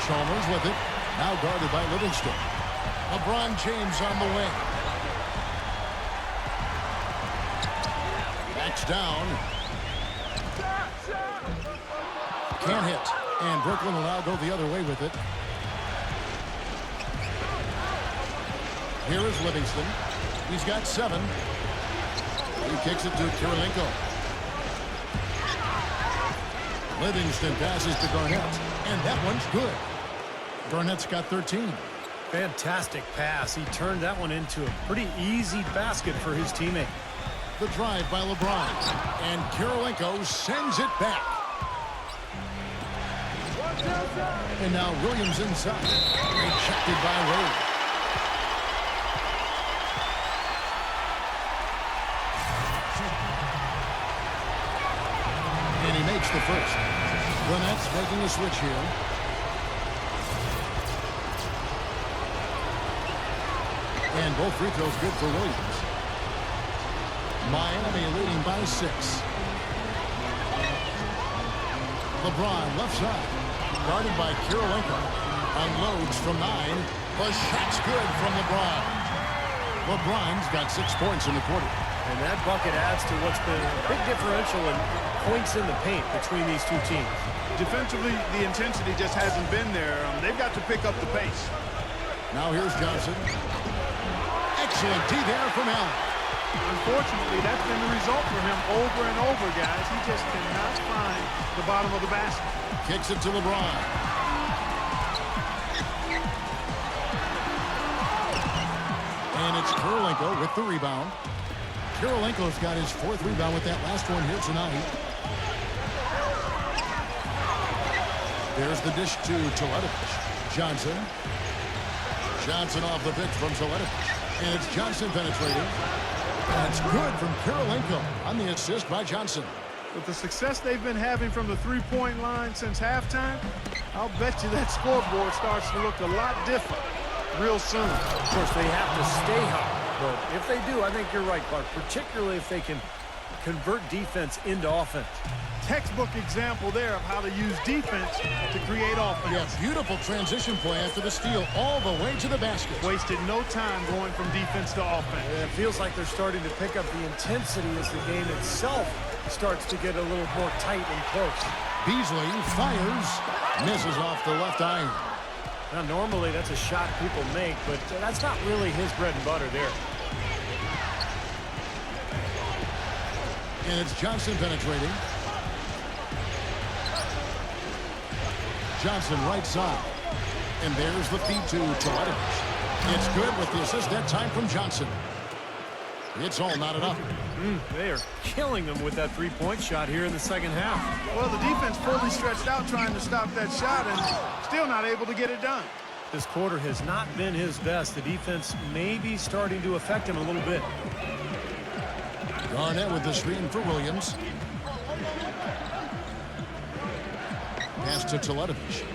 Chalmers with it. Now guarded by Livingston. LeBron James on the wing. Backs down. Can't hit. And Brooklyn will now go the other way with it. Here is Livingston. He's got 7. He kicks it to Kirilenko. Livingston passes to Garnett. And that one's good. Garnett's got 13. Fantastic pass. He turned that one into a pretty easy basket for his teammate. The drive by LeBron. And Kirilenko sends it back. And now Williams inside. Rejected by Wade. And he makes the first. The Nets making a switch here. And both free throws good for Williams. Miami leading by 6. LeBron left side. Guarded by Kirilenko. Unloads from 9. The shot's good from LeBron. LeBron's got 6 points in the quarter. And that bucket adds to what's been a big differential in points in the paint between these two teams. Defensively, the intensity just hasn't been there. They've got to pick up the pace. Now here's Johnson. Excellent D there from Allen. Unfortunately, that's been the result for him over and over, guys. He just cannot find the bottom of the basket. Kicks it to LeBron. And it's Kirilenko with the rebound. Kirilenko's got his 4th rebound with that last one here tonight. There's the dish to Teletovic. Johnson. Johnson off the pitch from Teletovic. And it's Johnson penetrating. That's good from Kirilenko on the assist by Johnson. With the success they've been having from the three-point line since halftime, I'll bet you that scoreboard starts to look a lot different real soon. Of course, they have to stay hot. But if they do, I think you're right, Clark, particularly if they can convert defense into offense. Textbook example there of how to use defense to create offense. Yeah, beautiful transition play after the steal all the way to the basket. Wasted no time going from defense to offense. It feels like they're starting to pick up the intensity as the game itself starts to get a little more tight and close. Beasley fires, misses off the left iron. Now, normally that's a shot people make, but that's not really his bread and butter there. And it's Johnson penetrating. Johnson right side. And there's the feed to Teletovic. It's good with the assist that time from Johnson. It's all knotted up. They are killing them with that three-point shot here in the second half. Well, the defense fully stretched out trying to stop that shot and still not able to get it done. This quarter has not been his best. The defense may be starting to affect him a little bit. Garnett with the screen for Williams. Pass to Teletovic.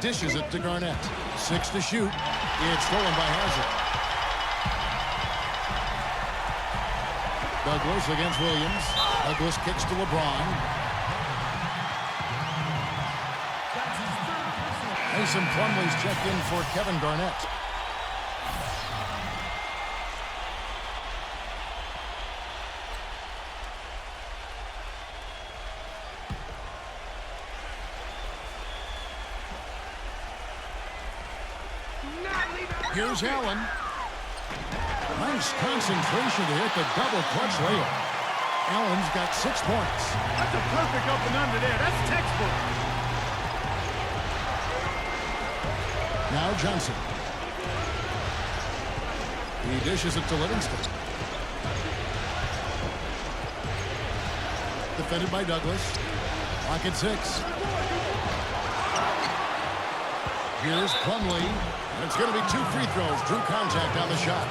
Dishes it to Garnett. 6 to shoot. It's stolen by Hazard. Douglas against Williams. Douglas kicks to LeBron. Mason Plumlee's checked in for Kevin Garnett. Here's Allen. Nice concentration to hit the double clutch layup. Allen's got 6 points. That's a perfect up and under there. That's textbook. Now Johnson. He dishes it to Livingston. Defended by Douglas. Clock at 6. Here's Plumlee. And it's going to be 2 free throws. Drew contact on the shot.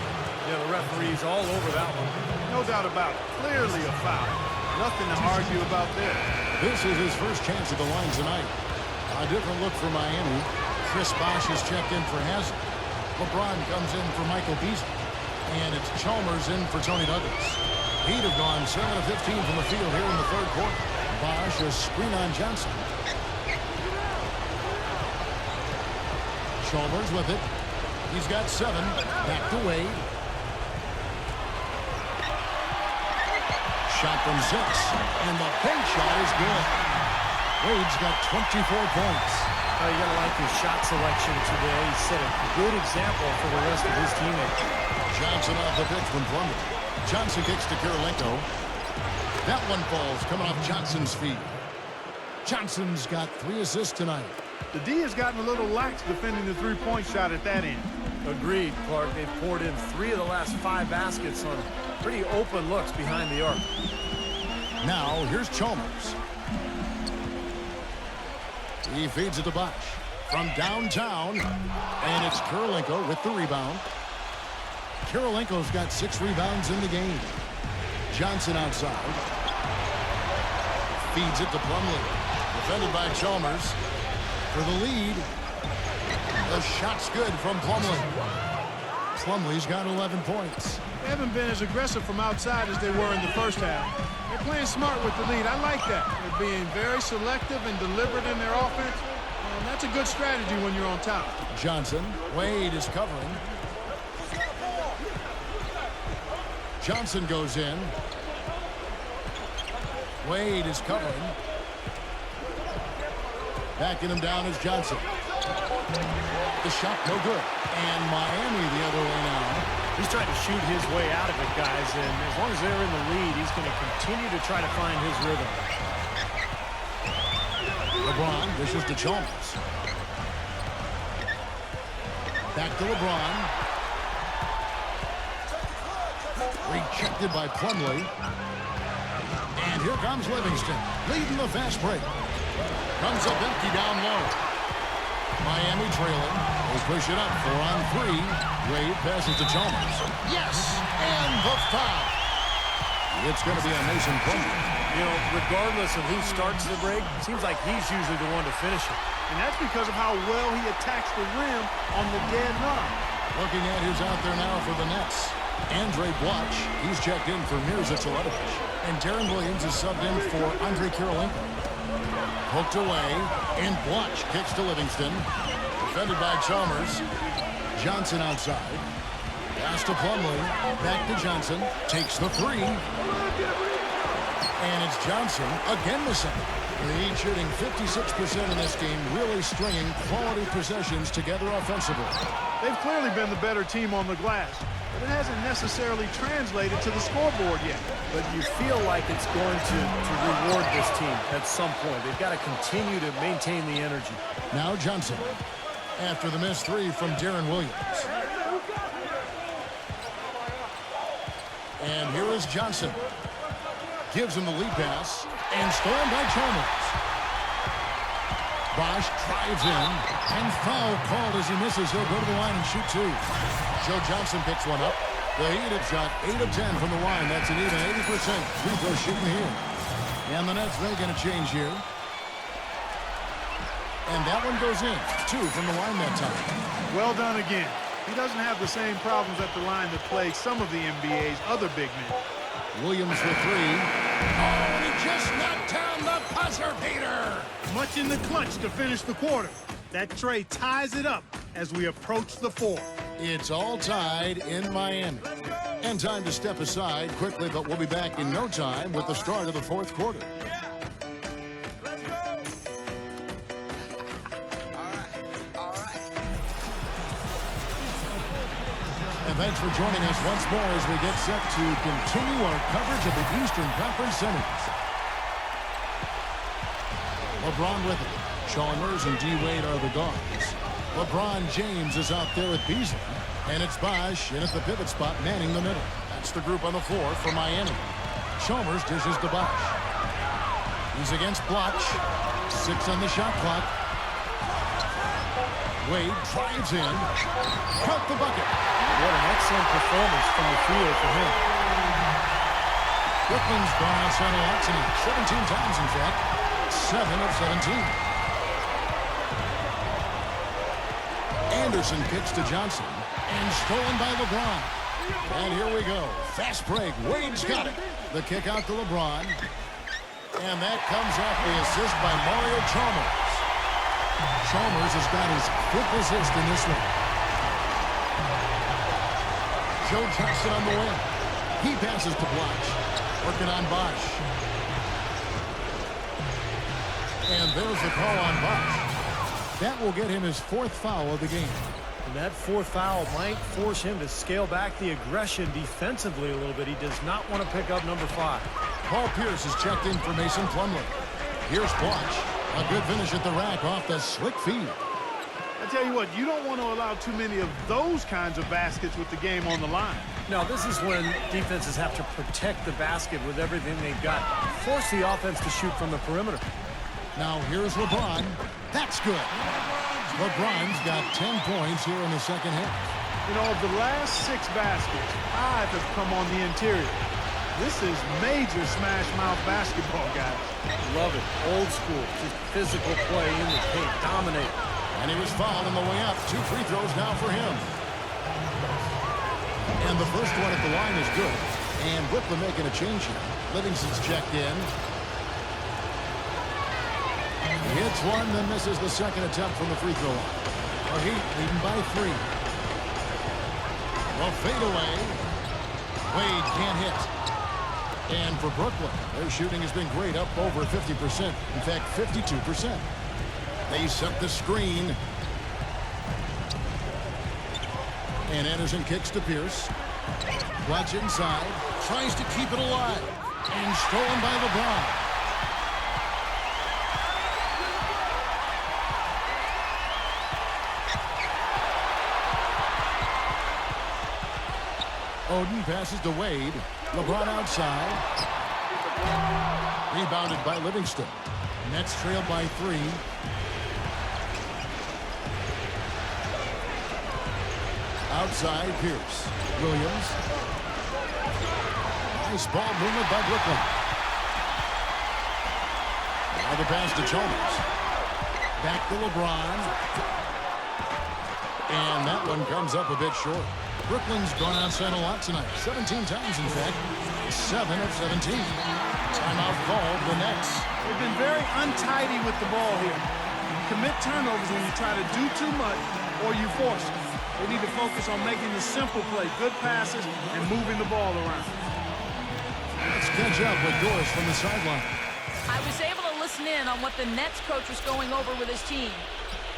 Yeah, the referee's all over that one. No doubt about it. Clearly a foul. Nothing to argue about there. This is his first chance at the line tonight. A different look for Miami. Chris Bosh has checked in for Hazard. LeBron comes in for Michael Beasley. And it's Chalmers in for Tony Douglas. He'd have gone 7 of 15 from the field here in the third quarter. Bosh a screen on Johnson. Chalmers with it. He's got 7. Back to Wade. Shot from 6. And the bank shot is good. Wade's got 24 points. You got to like his shot selection today. He set a good example for the rest of his teammates. Johnson off the pitch from Plumlee. Johnson kicks to Kirilenko. That one falls coming off Johnson's feet. Johnson's got 3 assists tonight. The D has gotten a little lax defending the three-point shot at that end. Agreed, Clark. They've poured in 3 of the last 5 baskets on pretty open looks behind the arc. Now, here's Chalmers. He feeds it to Bosh from downtown. And it's Kirilenko with the rebound. Kirilenko's got 6 rebounds in the game. Johnson outside. Feeds it to Plumlee. Defended by Chalmers. For the lead. The shot's good from Plumlee. Plumlee's got 11 points. They haven't been as aggressive from outside as they were in the first half. They're playing smart with the lead. I like that. They're being very selective and deliberate in their offense. And that's a good strategy when you're on top. Johnson. Wade is covering. Johnson goes in. Wade is covering. Backing him down is Johnson. The shot no good. And Miami the other way now. He's trying to shoot his way out of it, guys, and as long as they're in the lead, he's going to continue to try to find his rhythm. LeBron dishes to Chalmers. Back to LeBron. Rejected by Plumlee. And here comes Livingston, leading the fast break. Comes up empty down low. Miami trailing. They push it up 4 on 3. Wade passes to Chalmers. Yes! And the foul. It's going to be on Mason Plumlee. You know, regardless of who starts the break, it seems like he's usually the one to finish it. And that's because of how well he attacks the rim on the dead run. Looking at who's out there now for the Nets. Andre Blatch, he's checked in for Mirza Teletovic. And Darren Williams is subbed in for Andre Kirilenko. Poked away, and Blatch kicks to Livingston. Defended by Chalmers. Johnson outside. Pass to Plumlee. Back to Johnson. Takes the 3. And it's Johnson again missing. The Heat shooting 56% in this game, really stringing quality possessions together offensively. They've clearly been the better team on the glass, but it hasn't necessarily translated to the scoreboard yet. But you feel like it's going to reward this team at some point. They've got to continue to maintain the energy. Now Johnson, after the missed 3 from Darren Williams. And here is Johnson. Gives him the lead pass, and stolen by Chalmers. Bosh drives in, and foul called as he misses. He'll go to the line and shoot 2. Joe Johnson picks one up. The Heat have shot 8 of 10 from the line. That's an even 80% free throw shooting here. And the Nets making a change here. And that one goes in. 2 from the line that time. Well done again. He doesn't have the same problems at the line that plague some of the NBA's other big men. Williams for 3. Oh, and he just knocked down the buzzer beater. Much in the clutch to finish the quarter. That tray ties it up as we approach the 4th. It's all tied in Miami. And time to step aside quickly, but we'll be back in no time with the start of the 4th quarter. And thanks for joining us once more as we get set to continue our coverage of the Eastern Conference Semis. LeBron with it. Chalmers and D-Wade are the guards. LeBron James is out there with Beasley. And it's Bosh in at the pivot spot, manning the middle. That's the group on the floor for Miami. Chalmers dishes to Bosh. He's against Bloch. 6 on the shot clock. Wade drives in. Cut the bucket. What an excellent performance from the field for him. Brooklyn's gone outside a lot tonight. 17 times, in fact. 7 of 17. Anderson kicks to Johnson. And stolen by LeBron. And here we go. Fast break. Wade's got it. The kick out to LeBron. And that comes off the assist by Mario Chalmers. Chalmers has got his 5th assist in this one. Joe Jackson on the wing. He passes to Bloch. Working on Bosh. And there's the call on Bosh. That will get him his 4th foul of the game. And that 4th foul might force him to scale back the aggression defensively a little bit. He does not want to pick up number 5. Paul Pierce is checked in for Mason Plumlee. Here's Bloch. A good finish at the rack off the slick feed. I tell you what, you don't want to allow too many of those kinds of baskets with the game on the line. Now, this is when defenses have to protect the basket with everything they've got. Force the offense to shoot from the perimeter. Now here's LeBron. That's good. LeBron's got 10 points here in the second half. You know, of the last 6 baskets, 5 have come on the interior. This is major smash mouth basketball, guys. Love it. Old school. Just physical play in the paint. Dominate. And he was fouled on the way up. 2 free throws now for him. And the first one at the line is good. And Brooklyn making a change here. Livingston's checked in. He hits one, then misses the second attempt from the free throw line. Our Heat leading by 3. Well, fade away. Wade can't hit. And for Brooklyn, their shooting has been great, up over 50%. In fact, 52%. They set the screen. And Anderson kicks to Pierce. Bloch inside. Tries to keep it alive. And stolen by LeBron. Oden passes to Wade. LeBron outside. Rebounded by Livingston. Nets trailed by 3. Outside, Pierce. Williams. Nice ball movement by Brooklyn. Now the pass to Chalmers. Back to LeBron. And that one comes up a bit short. Brooklyn's gone outside a lot tonight. 17 times, in fact. 7 of 17. Timeout called the Nets. They've been very untidy with the ball here. You commit turnovers when you try to do too much or you force it. They need to focus on making the simple play, good passes, and moving the ball around. Let's catch up with Doris from the sideline. I was able to listen in on what the Nets coach was going over with his team.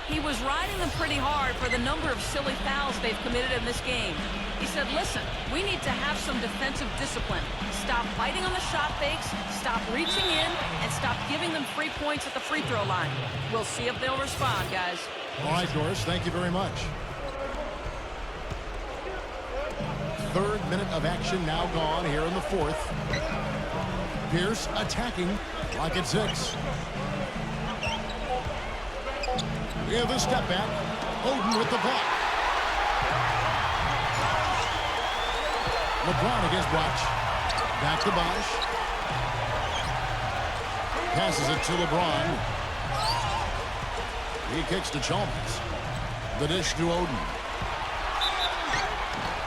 He was riding them pretty hard for the number of silly fouls they've committed in this game. He said, listen, we need to have some defensive discipline. Stop fighting on the shot fakes, stop reaching in, and stop giving them free points at the free throw line. We'll see if they'll respond, guys. All right, Doris, thank you very much. 3rd minute of action now gone here in the 4th. Pierce attacking like at 6. We have a step back. Oden with the block. LeBron against Bloch. Back to Bosh. Passes it to LeBron. He kicks to Chalmers. The dish to Oden.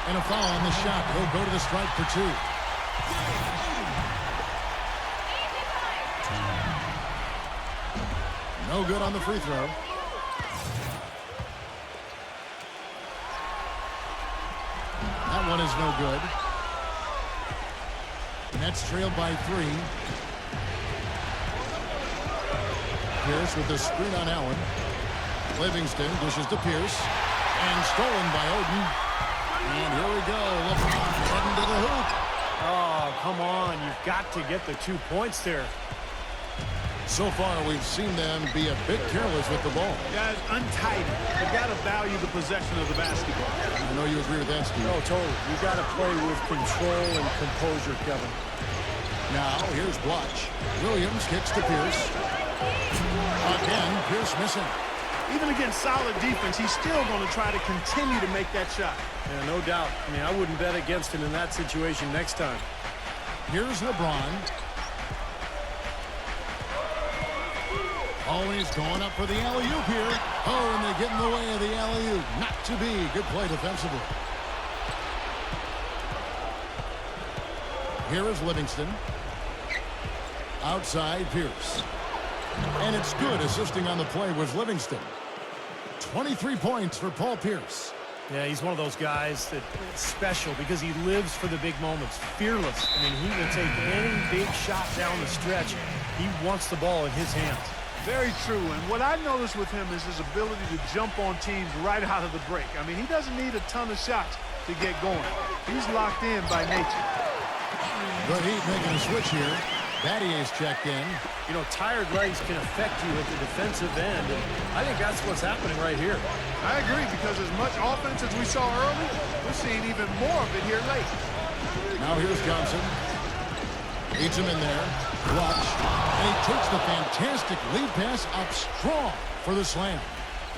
And a foul on the shot. He'll go to the strike for 2. No good on the free throw. That one is no good. Nets trailed by 3. Pierce with the screen on Allen. Livingston dishes to Pierce. And stolen by Oden. And here we come on. You've got to get the 2 points there. So far, we've seen them be a bit careless with the ball. Guys, untidy. They've got to value the possession of the basketball. I know you agree with that, Steve. Oh, totally. You've got to play with control and composure, Kevin. Now, here's Blotch. Williams kicks to Pierce. Again, Pierce missing. Even against solid defense, he's still going to try to continue to make that shot. Yeah, no doubt. I mean, I wouldn't bet against him in that situation next time. Here's LeBron. Oh, he's going up for the alley-oop here. Oh, and they get in the way of the alley-oop. Not to be. Good play defensively. Here is Livingston. Outside, Pierce. And it's good. Assisting on the play was Livingston. 23 points for Paul Pierce. Yeah, he's one of those guys that's special because he lives for the big moments. Fearless. I mean, he will take any big shot down the stretch. He wants the ball in his hands. Very true, and what I noticed with him is his ability to jump on teams right out of the break. I mean, he doesn't need a ton of shots to get going. He's locked in by nature. The Heat making a switch here. Battier's checked in. You know, tired legs can affect you at the defensive end, and I think that's what's happening right here. I agree, because as much offense as we saw early, we're seeing even more of it here late. Now here's Johnson. Leads him in there. Watch. And he takes the fantastic lead pass up strong for the slam.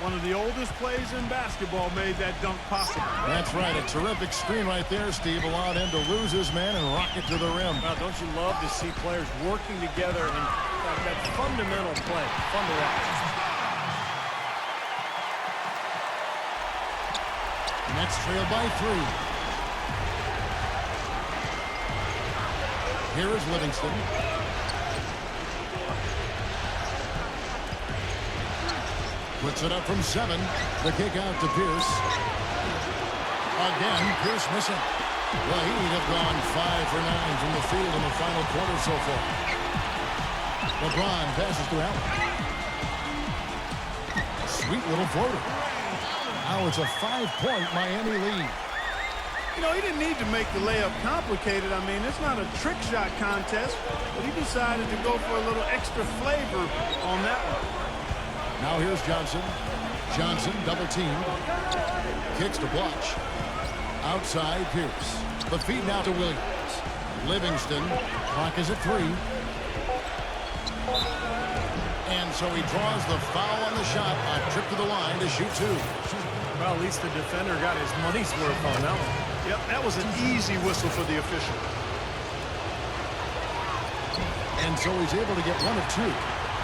One of the oldest plays in basketball made that dunk possible. That's right. A terrific screen right there, Steve. Allowed him to lose his man and rock it to the rim. Well, don't you love to see players working together in that fundamental play? Fun to watch. Nets trail by 3. Here is Livingston. Puts it up from 7. The kick out to Pierce. Again, Pierce missing. The Heat have gone 5 for 9 from the field in the final quarter so far. LeBron passes to Allen. Sweet little floater. Now it's a 5-point Miami lead. You know, he didn't need to make the layup complicated. I mean, it's not a trick shot contest, but he decided to go for a little extra flavor on that one. Now here's Johnson. Johnson double teamed. Kicks to Blotch. Outside Pierce. The feed now to Williams. Livingston. Clock is at 3. And so he draws the foul on the shot. A trip to the line to shoot 2. Well, at least the defender got his money's worth on that one. Yep, that was an easy whistle for the official. And so he's able to get 1 of 2.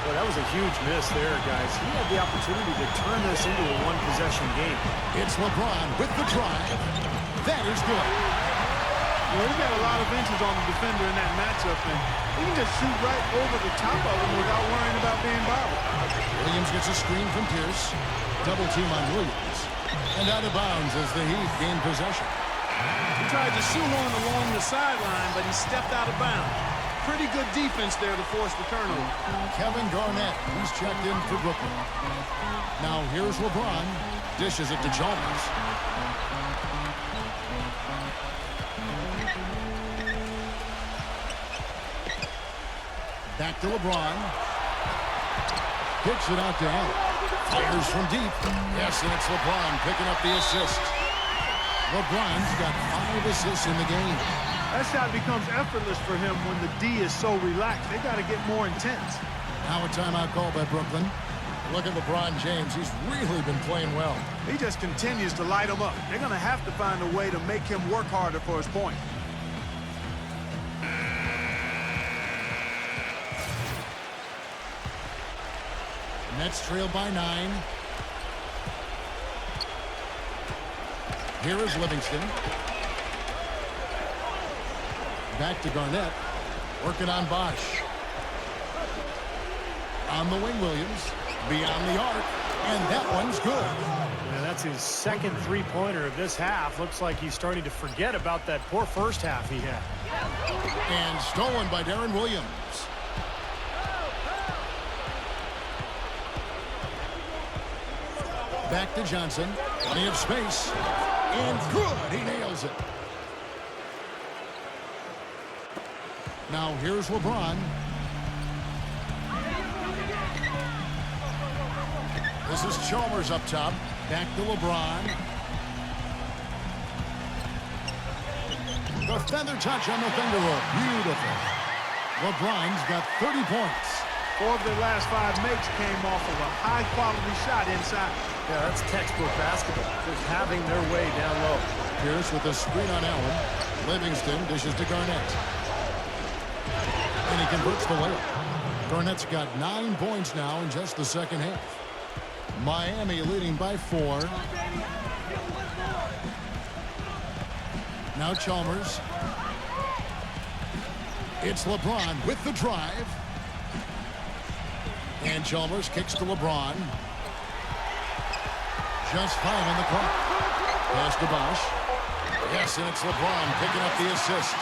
Well, that was a huge miss there, guys. He had the opportunity to turn this into a one-possession game. It's LeBron with the drive. That is good. Well, he got a lot of inches on the defender in that matchup, and he can just shoot right over the top of him without worrying about being bothered. Williams gets a screen from Pierce. Double team on Williams. And out of bounds as the Heat gain possession. He tried to shoehorn along the sideline, but he stepped out of bounds. Pretty good defense there to force the turnover. Kevin Garnett, he's checked in for Brooklyn. Now here's LeBron. Dishes it to Chalmers. Back to LeBron. Kicks it out to Allen. Fires from deep. Yes, and it's LeBron picking up the assist. LeBron's got 5 assists in the game. That shot becomes effortless for him when the D is so relaxed. They got to get more intense. Now a timeout call by Brooklyn. Look at LeBron James. He's really been playing well. He just continues to light them up. They're going to have to find a way to make him work harder for his point. Nets trail by 9. Here is Livingston. Back to Garnett. Working on Bosch. On the wing, Williams. Beyond the arc. And that one's good. Yeah, that's his second three-pointer of this half. Looks like he's starting to forget about that poor first half he had. And stolen by Darren Williams. Back to Johnson. Plenty of space. And good. He nails it. Now here's LeBron. This is Chalmers up top. Back to LeBron. The feather touch on the finger roll. Beautiful. LeBron's got 30 points. 4 of their last 5 makes came off of a high-quality shot inside. Yeah, that's textbook basketball. Just having their way down low. Pierce with a screen on Allen. Livingston dishes to Garnett. And he converts the layup. Garnett's got 9 points now in just the second half. Miami leading by 4. Now Chalmers. It's LeBron with the drive. And Chalmers kicks to LeBron. Just 5 on the clock. Pass to Bosch. Yes, and it's LeBron picking up the assist.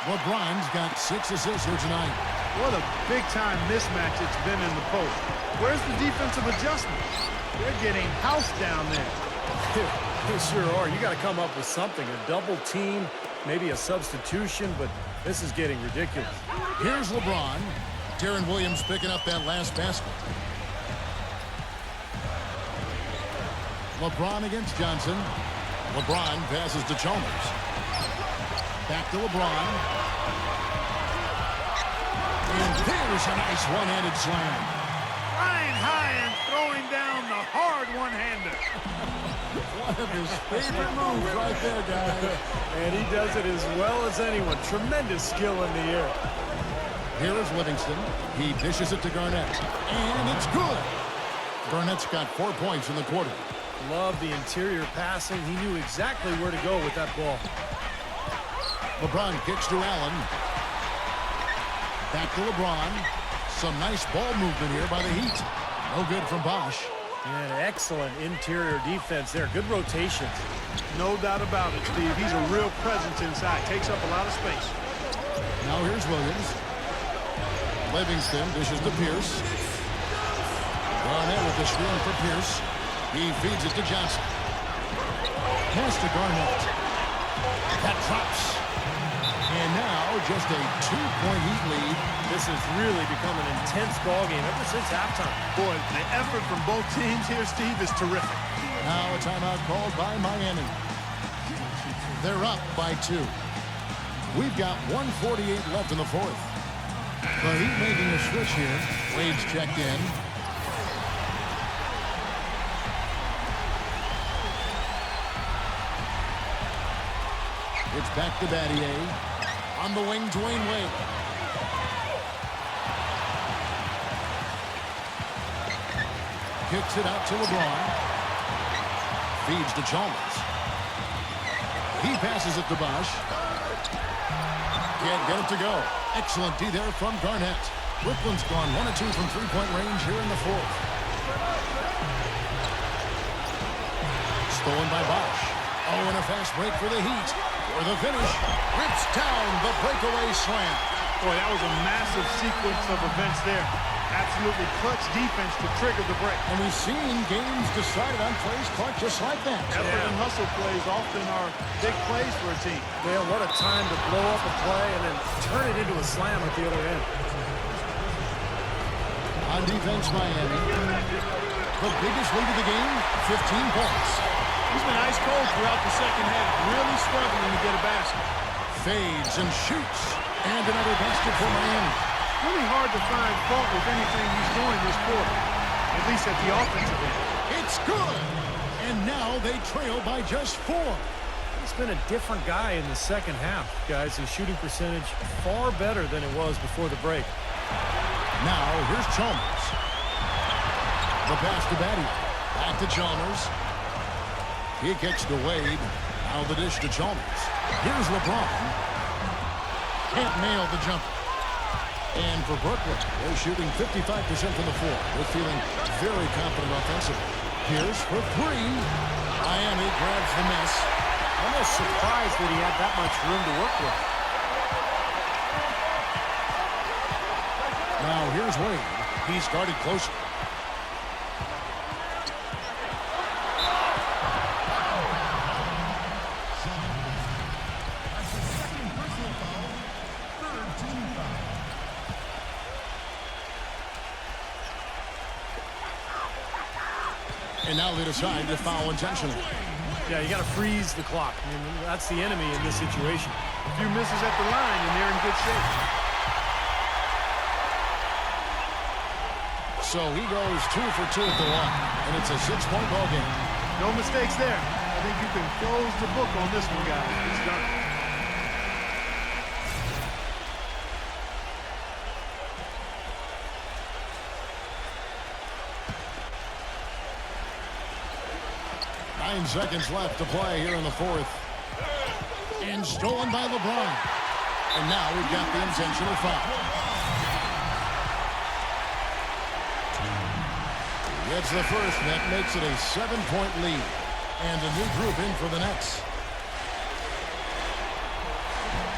LeBron's got 6 assists here tonight. What a big-time mismatch it's been in the post. Where's the defensive adjustment? They're getting housed down there. They sure are. You got to come up with something. A double team, maybe a substitution, but this is getting ridiculous. Here's LeBron. Darren Williams picking up that last basket. LeBron against Johnson. LeBron passes to Chalmers. Back to LeBron. And there's a nice one-handed slam. Flying high and throwing down the hard one-hander. One of his favorite moves right there, guys. And he does it as well as anyone. Tremendous skill in the air. Here is Livingston. He dishes it to Garnett. And it's good. Garnett's got 4 points in the quarter. Love the interior passing. He knew exactly where to go with that ball. LeBron kicks to Allen. Back to LeBron. Some nice ball movement here by the Heat. No good from Bosch. And excellent interior defense there. Good rotations. No doubt about it, Steve. He's a real presence inside. Takes up a lot of space. Now here's Williams. Livingston dishes to Pierce. Garnett with the screen for Pierce. He feeds it to Johnson. Pass to Garnett. That drops. And now just a 2-point Heat lead. This has really become an intense ballgame ever since halftime. Boy, the effort from both teams here, Steve, is terrific. Now a timeout called by Miami. They're up by 2. We've got 1:48 left in the fourth. The Heat making a switch here. Wade's checked in. It's back to Battier. On the wing, Dwayne Wade. Kicks it out to LeBron. Feeds to Chalmers. He passes it to Bosch. Can't get it to go. Excellent D there from Garnett. Brooklyn's gone 1 of 2 from three-point range here in the fourth. Stolen by Bosch. Oh, and a fast break for the Heat. For the finish. Rips down the breakaway slam. Boy, that was a massive sequence of events there. Absolutely clutch defense to trigger the break. And we've seen games decided on plays caught just like that. Effort and hustle plays often are big plays for a team. Well, what a time to blow up a play and then turn it into a slam at the other end. On defense, Miami. The biggest lead of the game, 15 points. He's been ice cold throughout the second half, really struggling to get a basket. Fades and shoots. And another basket for Miami. Really hard to find fault with anything he's doing this quarter, at least at the offensive end. It's good. And now they trail by just 4. He's been a different guy in the second half, guys. His shooting percentage far better than it was before the break. Now here's Chalmers. The pass to Battier. Back to Chalmers. He kicks to Wade. Now the dish to Chalmers. Here's LeBron. Can't nail the jumper. And for Brooklyn, they're shooting 55% from the floor. They're feeling very confident offensively. Pierce for 3. Miami grabs the miss. Almost surprised that he had that much room to work with. Now here's Wade. He started closer. And now they decide to foul intentionally. Yeah, you got to freeze the clock. I mean, that's the enemy in this situation. A few misses at the line, and they're in good shape. So he goes 2 for 2 at the line, and it's a 6-point ball game. No mistakes there. I think you can close the book on this one, guys. It's done. Nine seconds left to play here in the fourth. And stolen by LeBron. And now we've got the intentional foul. Gets the first, and that makes it a 7-point lead. And a new group in for the Nets.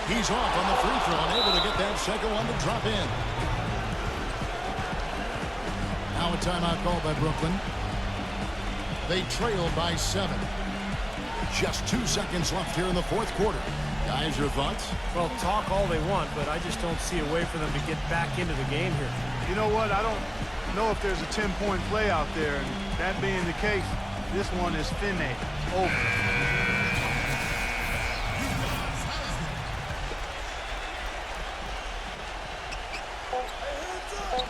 He's off on the free throw, unable to get that second one to drop in. Now a timeout called by Brooklyn. They trail by 7. Just 2 seconds left here in the fourth quarter. Guys, your thoughts? Well, talk all they want, but I just don't see a way for them to get back into the game here. You know what? I don't know if there's a 10-point play out there, and that being the case, this one is finished. Over.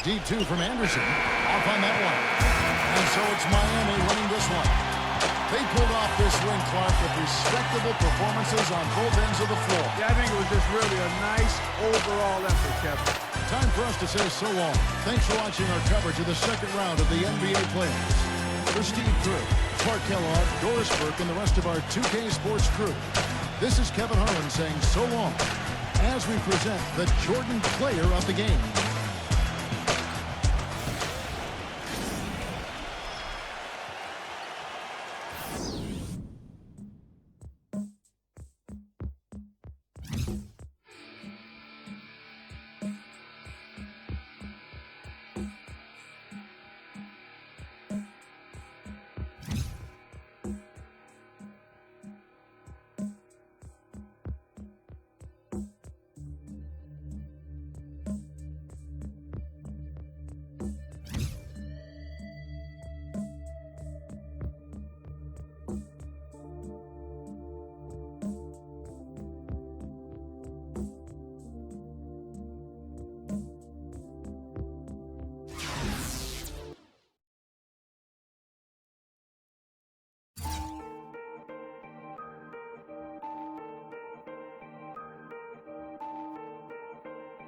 D2 from Anderson. Off on that one. And so it's Miami winning this one. They pulled off this win, Clark, with respectable performances on both ends of the floor. Yeah, I think it was just really a nice overall effort, Kevin. Time for us to say so long. Thanks for watching our coverage of the second round of the NBA playoffs. For Steve Kerr, Clark Kellogg, Doris Burke, and the rest of our 2K Sports crew, this is Kevin Harlan saying so long as we present the Jordan player of the game.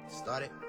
Start it.